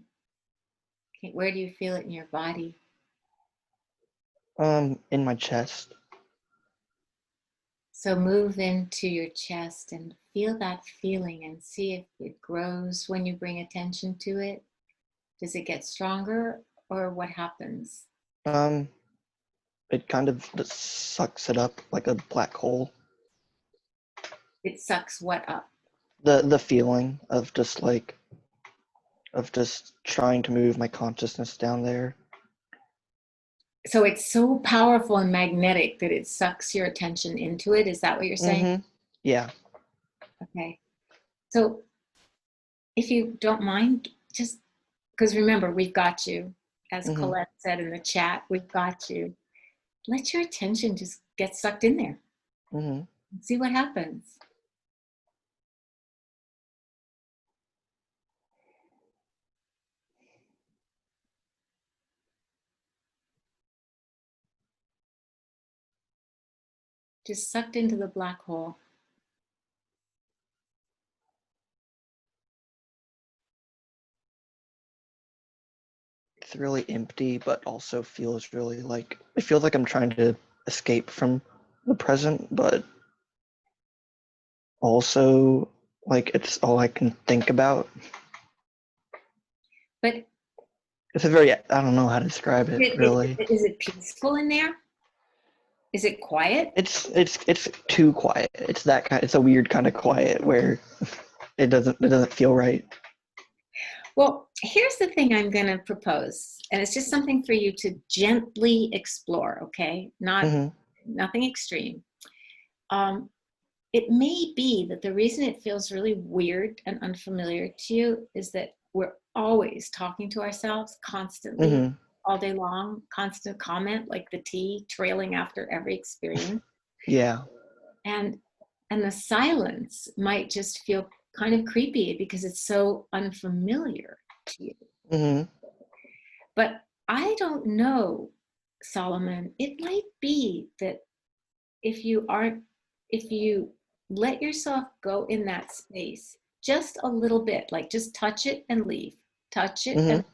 okay, where do you feel it in your body? In my chest. So move into your chest and feel that feeling and see if it grows when you bring attention to it. Does it get stronger or what happens? It kind of just sucks it up like a black hole. It sucks what up? The feeling of just trying to move my consciousness down there. So it's so powerful and magnetic that it sucks your attention into it. Is that what you're saying? Mm-hmm. Yeah. Okay. So if you don't mind, just because remember, we've got you. As Mm-hmm. Colette said in the chat, we've got you. Let your attention just get sucked in there. Mm-hmm. See what happens. Just sucked into the black hole. It's really empty, but also feels really like it feels like I'm trying to escape from the present, but also like it's all I can think about. But It's a very, I don't know how to describe it really. is it peaceful in there? Is it quiet? It's too quiet. It's that kind. It's a weird kind of quiet where it doesn't feel right. Well, here's the thing I'm going to propose, and it's just something for you to gently explore, okay? Mm-hmm. Nothing extreme. It may be that the reason it feels really weird and unfamiliar to you is that we're always talking to ourselves constantly, Mm-hmm. all day long, constant comment, like the tea trailing after every experience. Yeah. And the silence might just feel kind of creepy because it's so unfamiliar to you. Mm-hmm. But I don't know, Solomon. It might be that if you let yourself go in that space just a little bit, like just touch it and leave, touch it Mm-hmm. and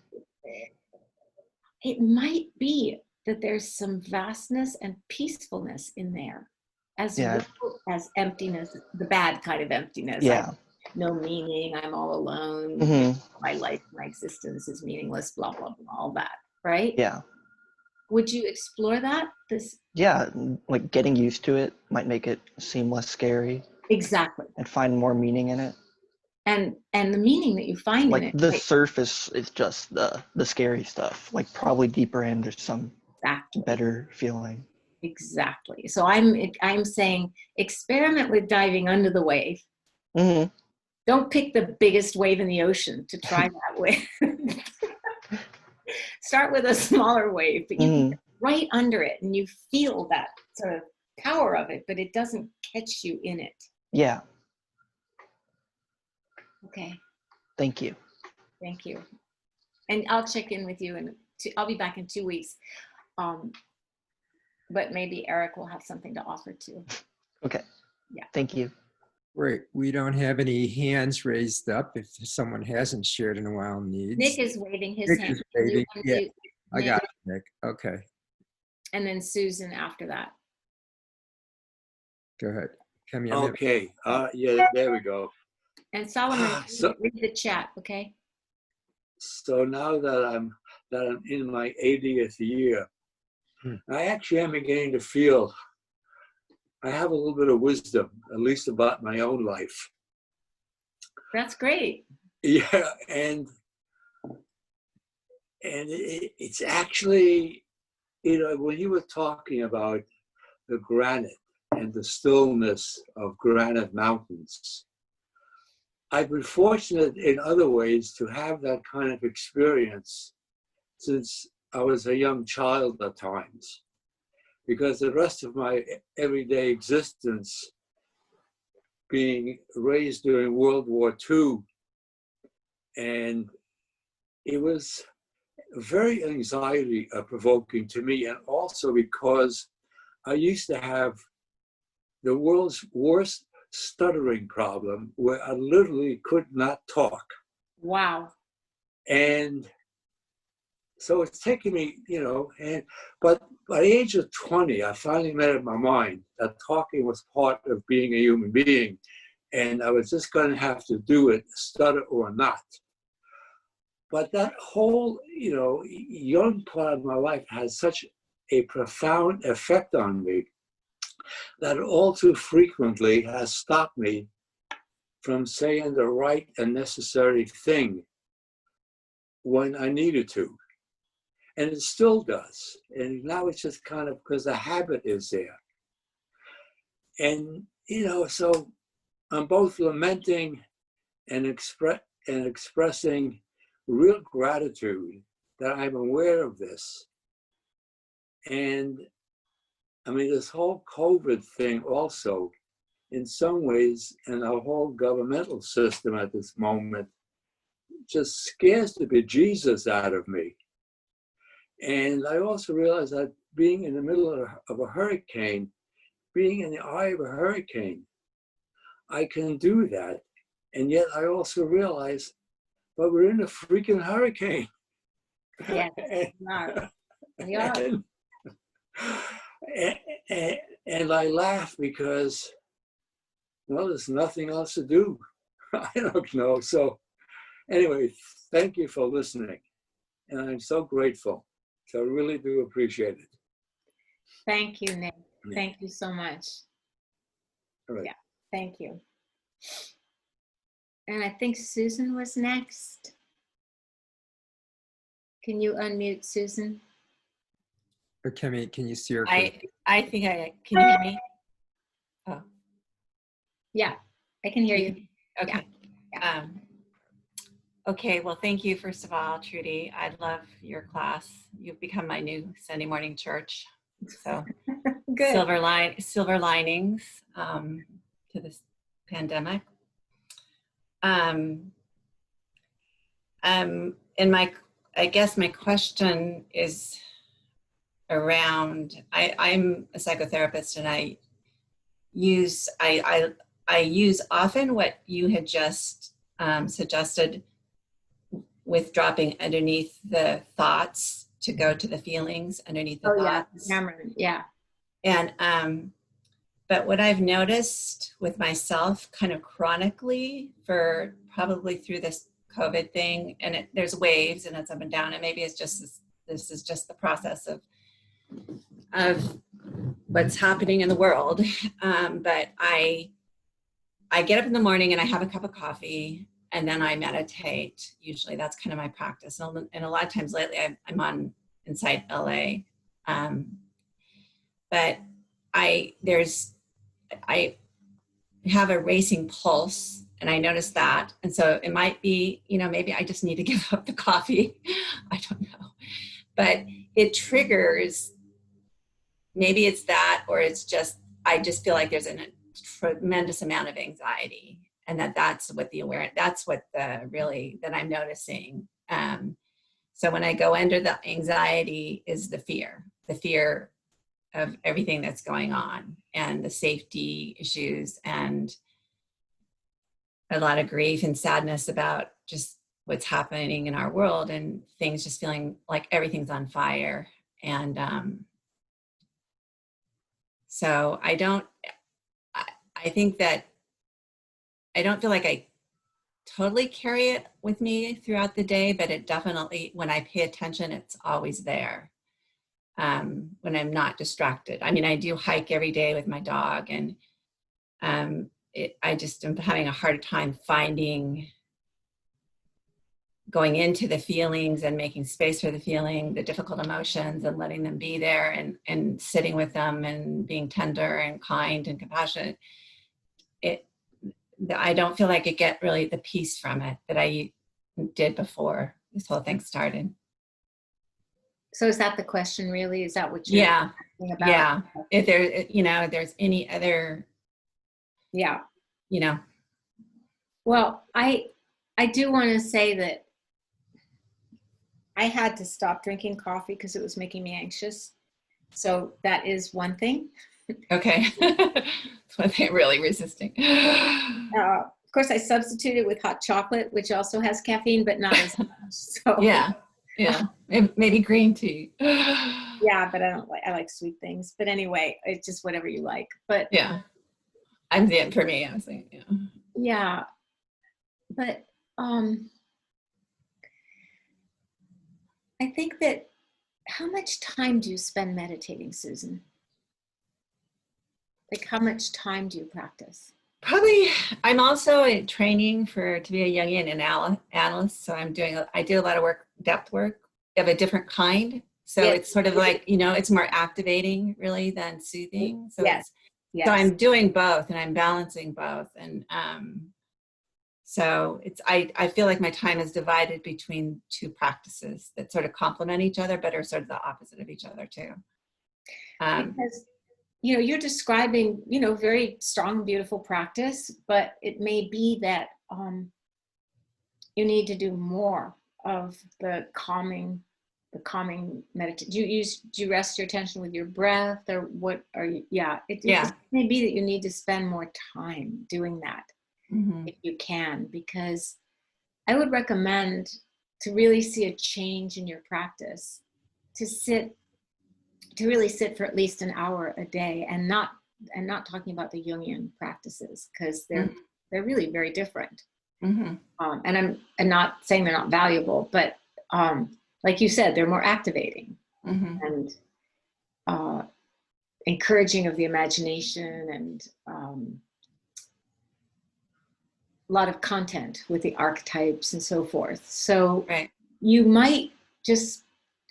it might be that there's some vastness and peacefulness in there, as Yeah. well as emptiness, the bad kind of emptiness. Yeah. No meaning, I'm all alone, Mm-hmm. my life, my existence is meaningless, blah, blah, blah, all that, right? Yeah. Would you explore that? Yeah, like getting used to it might make it seem less scary Exactly. and find more meaning in it. And the meaning that you find in Like it. the Right? surface is just the scary stuff. Like probably deeper in there's some Exactly. better feeling. Exactly. So I'm saying experiment with diving under the wave. Mm-hmm. Don't pick the biggest wave in the ocean to try that with. Start with a smaller wave, but you can get right under it and you feel that sort of power of it, but it doesn't catch you in it. Yeah. Okay. Thank you. Thank you. And I'll check in with you and I'll be back in 2 weeks. But maybe Eric will have something to offer too. Okay. Yeah. Thank you. Great. We don't have any hands raised up if someone hasn't shared in a while needs. Nick is waving his Nick hand. is waving. Yeah, I Nick, got it, Nick. Okay, and then Susan after that. go ahead. Okay. Yeah, there we go. And Solomon, So- read the chat, okay? So now that I'm in my 80th year, I actually am beginning to feel I have a little bit of wisdom, at least about my own life. That's great. Yeah, and it's actually when you were talking about the granite and the stillness of granite mountains, I've been fortunate in other ways to have that kind of experience since I was a young child at times, because the rest of my everyday existence, being raised during World War II, and it was very anxiety provoking to me, and also because I used to have the world's worst stuttering problem where I literally could not talk. Wow. And so it's taken me, but by the age of 20, I finally made up my mind that talking was part of being a human being, and I was just going to have to do it, stutter or not. But that whole, young part of my life has such a profound effect on me that all too frequently has stopped me from saying the right and necessary thing when I needed to. And it still does. And now it's just kind of because the habit is there. And, so I'm both lamenting and expressing real gratitude that I'm aware of this. And I mean, this whole COVID thing also, in some ways, and our whole governmental system at this moment, just scares the bejesus out of me. And I also realize that being in the middle of a hurricane, being in the eye of a hurricane, I can do that. And yet I also realize, but we're in a freaking hurricane. Yeah. And I laugh because, well, there's nothing else to do. I don't know. So anyway, thank you for listening. And I'm so grateful. So I really do appreciate it. Thank you, Nick. Thank you so much. All right. Yeah, thank you. And I think Susan was next. Can you unmute Susan? Or Kimmy, can you see her? I think I can you hear me? Oh, Yeah, I can hear you. okay. Yeah. Okay, well, thank you, first of all, Trudy. I love your class. You've become my new Sunday morning church. So Good. silver linings to this pandemic. And I guess my question is around, I'm a psychotherapist, and I use often what you had just suggested, with dropping underneath the thoughts to go to the feelings underneath the thoughts. Yeah. And but what I've noticed with myself kind of chronically for probably through this COVID thing, and there's waves and it's up and down, and maybe it's just this is just the process of what's happening in the world. But I get up in the morning and I have a cup of coffee, and then I meditate. Usually that's kind of my practice. And a lot of times lately I'm on InsightLA. But I have a racing pulse, and I notice that. And so it might be, maybe I just need to give up the coffee. I don't know. But it triggers, maybe it's that, or it's just, I just feel like there's a tremendous amount of anxiety. And that's what that I'm noticing. So when I go under the anxiety is the fear of everything that's going on, and the safety issues, and a lot of grief and sadness about just what's happening in our world, and things just feeling like everything's on fire. And so I think that I don't feel like I totally carry it with me throughout the day, but it definitely, when I pay attention, it's always there. When I'm not distracted. I mean, I do hike every day with my dog, and I just am having a hard time going into the feelings and making space for the feeling, the difficult emotions, and letting them be there, and sitting with them and being tender and kind and compassionate, I don't feel like I get really the peace from it that I did before this whole thing started. So is that the question really? Is that what you're Yeah. asking about? Yeah. If there, you know, if there's any other, Yeah. you know. Well, I do want to say that I had to stop drinking coffee because it was making me anxious. So that is one thing. Okay. That's one thing really resisting. Of course, I substituted with hot chocolate, which also has caffeine, but not as much. So Yeah. Yeah. Maybe green tea. yeah, but I like sweet things. But anyway, it's just whatever you like. But Yeah. For me, I was saying, yeah. Yeah. But I think that, how much time do you spend meditating, Susan? Like, how much time do you practice? Probably, I'm also in training to be a Jungian analyst. So I do a lot of work, depth work of a different kind. So Yes. it's sort of like, you know, it's more activating really than soothing. So Yes. Yes. So I'm doing both and I'm balancing both. And so I feel like my time is divided between two practices that sort of complement each other, but are sort of the opposite of each other too. Because, you know, you're describing, you know, very strong, beautiful practice, but it may be that you need to do more of the calming meditation. Do you rest your attention with your breath, or what are you? Yeah, it may be that you need to spend more time doing that, if you can, because I would recommend, to really see a change in your practice, to really sit for at least an hour a day, and not talking about the Jungian practices, because they're really very different. And I'm not saying they're not valuable, but like you said, they're more activating and encouraging of the imagination, and a lot of content with the archetypes and so forth. So you might just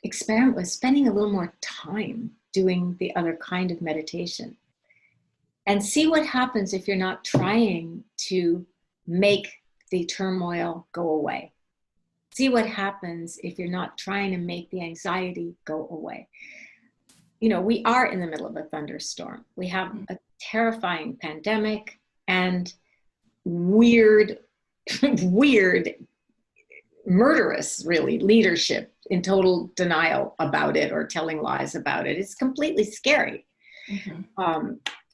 experiment with spending a little more time doing the other kind of meditation, and see what happens if you're not trying to make the turmoil go away. See what happens if you're not trying to make the anxiety go away. You know, we are in the middle of a thunderstorm. We have a terrifying pandemic and weird, murderous, really, leadership in total denial about it, or telling lies about it. It's completely scary.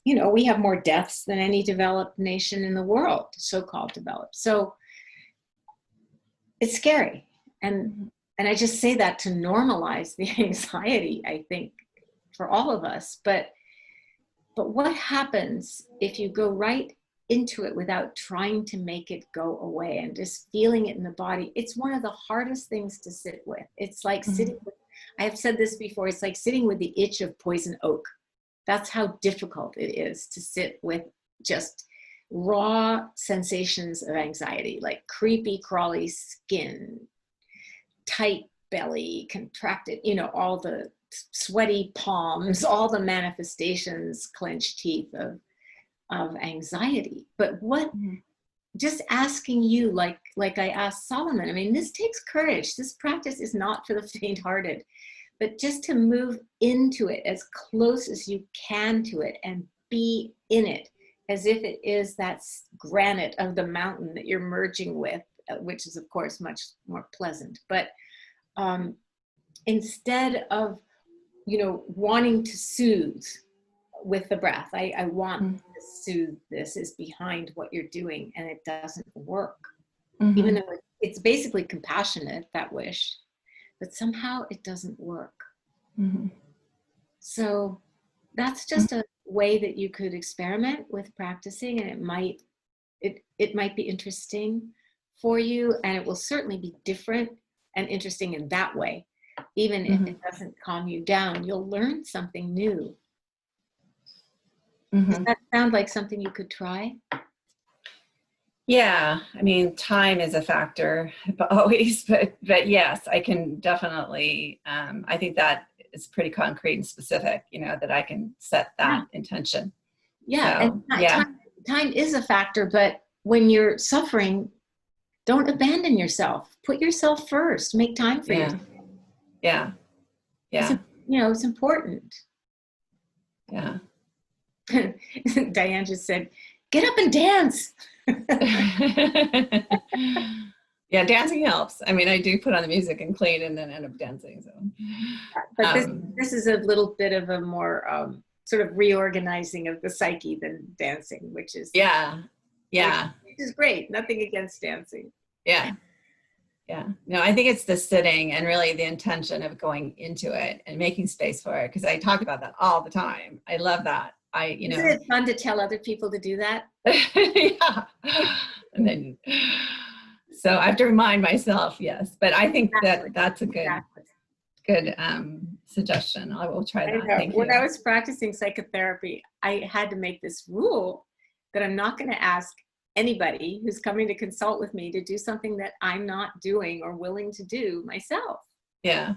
You know, we have more deaths than any developed nation in the world, so-called developed. So it's scary. And I just say that to normalize the anxiety, I think, for all of us. But what happens if you go right into it without trying to make it go away, and just feeling it in the body? It's one of the hardest things to sit with. It's like sitting with, I have said this before, it's like sitting with the itch of poison oak. That's how difficult it is to sit with just raw sensations of anxiety, like creepy, crawly skin, tight belly, contracted, you know, all the sweaty palms, all the manifestations, clenched teeth of anxiety. But what, just asking you, like I asked Solomon, I mean, this takes courage. This practice is not for the faint-hearted, but just to move into it as close as you can to it, and be in it as if it is that granite of the mountain that you're merging with, which is of course much more pleasant. But instead of, you know, wanting to soothe with the breath, I want to soothe, this is behind what you're doing, and it doesn't work. Even though it's basically compassionate, that wish, but somehow it doesn't work. So that's just a way that you could experiment with practicing, and it might be interesting for you, and it will certainly be different and interesting in that way. Even if it doesn't calm you down, you'll learn something new. Does that sound like something you could try? Yeah, I mean, time is a factor, but always, but yes, I can definitely, I think that is pretty concrete and specific, you know, that I can set that intention. Yeah, So, and yeah. time is a factor, but when you're suffering, don't abandon yourself. Put yourself first. Make time for yourself. Yeah. Yeah. You know, it's important. Yeah. Diane just said, get up and dance. Yeah, dancing helps. I mean, I do put on the music and clean and then end up dancing. So, but this is a little bit of a more sort of reorganizing of the psyche than dancing, which is which is great. Nothing against dancing. Yeah. No, I think it's the sitting and really the intention of going into it and making space for it, because I talk about that all the time. I love that. Isn't it fun to tell other people to do that? Yeah. And then, so I have to remind myself, yes. But I think that's a good suggestion. I will try that. Thank you. When I was practicing psychotherapy, I had to make this rule that I'm not going to ask anybody who's coming to consult with me to do something that I'm not doing or willing to do myself. Yeah.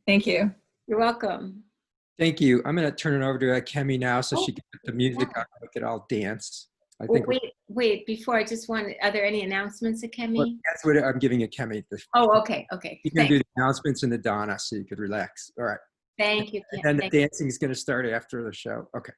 Thank you. You're welcome. Thank you. I'm going to turn it over to Kemi now so she can put the music on. We could all dance. I think. Wait. Before I just want. Are there any announcements, Kemi? Well, that's what I'm giving Kemi. Oh, okay. You can do the announcements and the Donna, so you could relax. All right. Thank you. And the dancing is going to start after the show. Okay.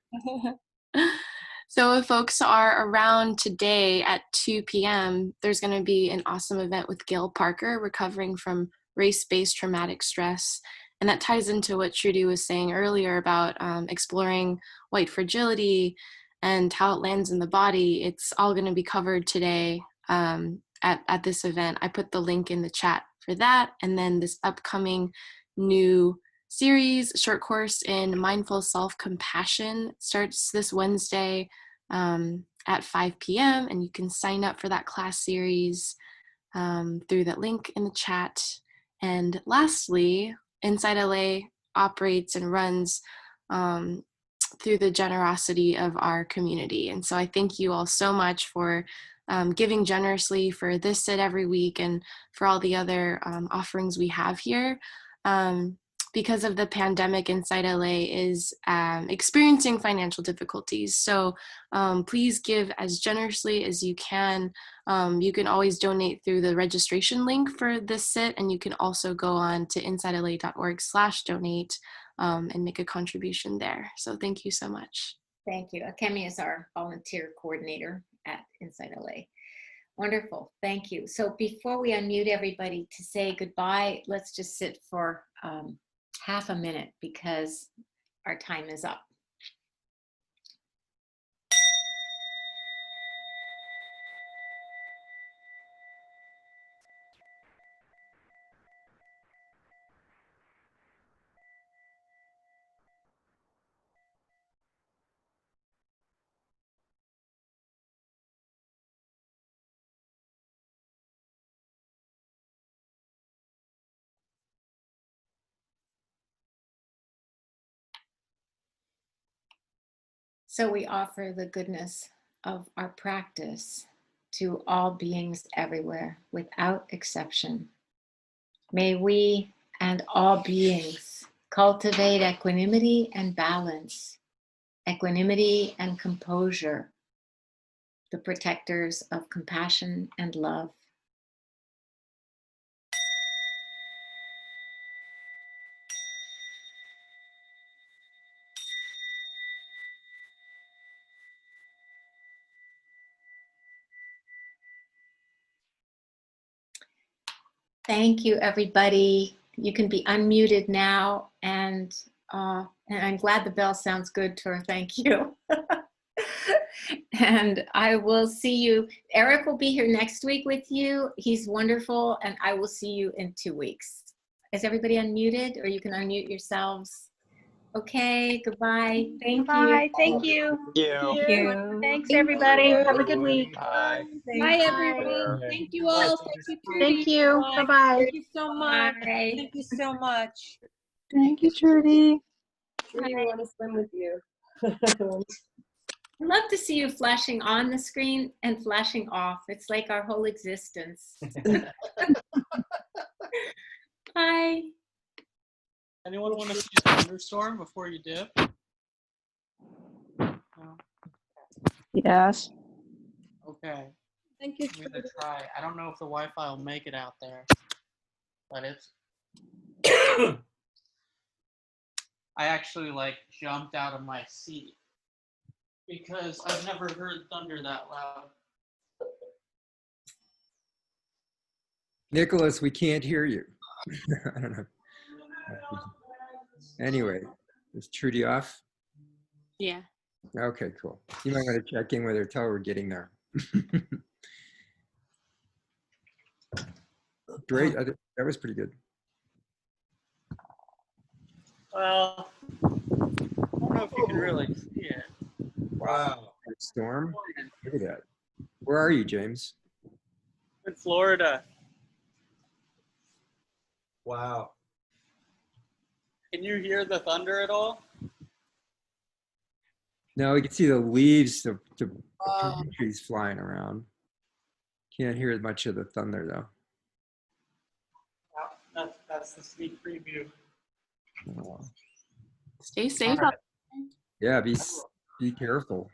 So if folks are around today at 2 p.m., there's going to be an awesome event with Gail Parker, recovering from race-based traumatic stress. And that ties into what Trudy was saying earlier about exploring white fragility and how it lands in the body. It's all going to be covered today at this event. I put the link in the chat for that. And then this upcoming new series, short course in mindful self-compassion, starts this Wednesday at 5 p.m. And you can sign up for that class series through that link in the chat. And lastly, InsightLA operates and runs through the generosity of our community. And so I thank you all so much for giving generously for this sit every week and for all the other offerings we have here. Because of the pandemic, InsightLA is experiencing financial difficulties. So please give as generously as you can. You can always donate through the registration link for this sit, and you can also go on to insightla.org/donate and make a contribution there. So thank you so much. Thank you. Kemi is our volunteer coordinator at InsightLA. Wonderful. Thank you. So before we unmute everybody to say goodbye, let's just sit for half a minute because our time is up. So we offer the goodness of our practice to all beings everywhere, without exception. May we and all beings cultivate equanimity and balance, equanimity and composure, the protectors of compassion and love. Thank you, everybody. You can be unmuted now, and I'm glad the bell sounds good, Tor. Thank you. And I will see you. Eric will be here next week with you. He's wonderful, and I will see you in 2 weeks. Is everybody unmuted, or you can unmute yourselves? Okay, goodbye. Thank you. Bye. Thank you. Thank you. Thanks, everybody. Have a good week. Bye. Bye, everyone. Thank you all. Thank you, Trudy. Thank you. Bye-bye. Thank you so much. Bye. Thank you so much. Thank you, Trudy. Trudy, we want to swim with you. I love to see you flashing on the screen and flashing off. It's like our whole existence. Bye. Anyone want to see a thunderstorm before you dip? No? Yes. Okay. Thank you. I'm gonna try. I don't know if the Wi-Fi will make it out there, but it's. I actually like jumped out of my seat because I've never heard thunder that loud. Nicholas, we can't hear you. I don't know. Anyway, is Trudy off? Yeah. Okay, cool. You might want to check in with her, tell her we're getting there. Great, that was pretty good. Well, I don't know if you can really see it. Wow. Storm? Look at that. Where are you, James? In Florida. Wow. Can you hear the thunder at all? No, we can see the leaves, the palm trees flying around. Can't hear much of the thunder, though. That's the sneak preview. Oh. Stay safe. All right. Yeah, be careful.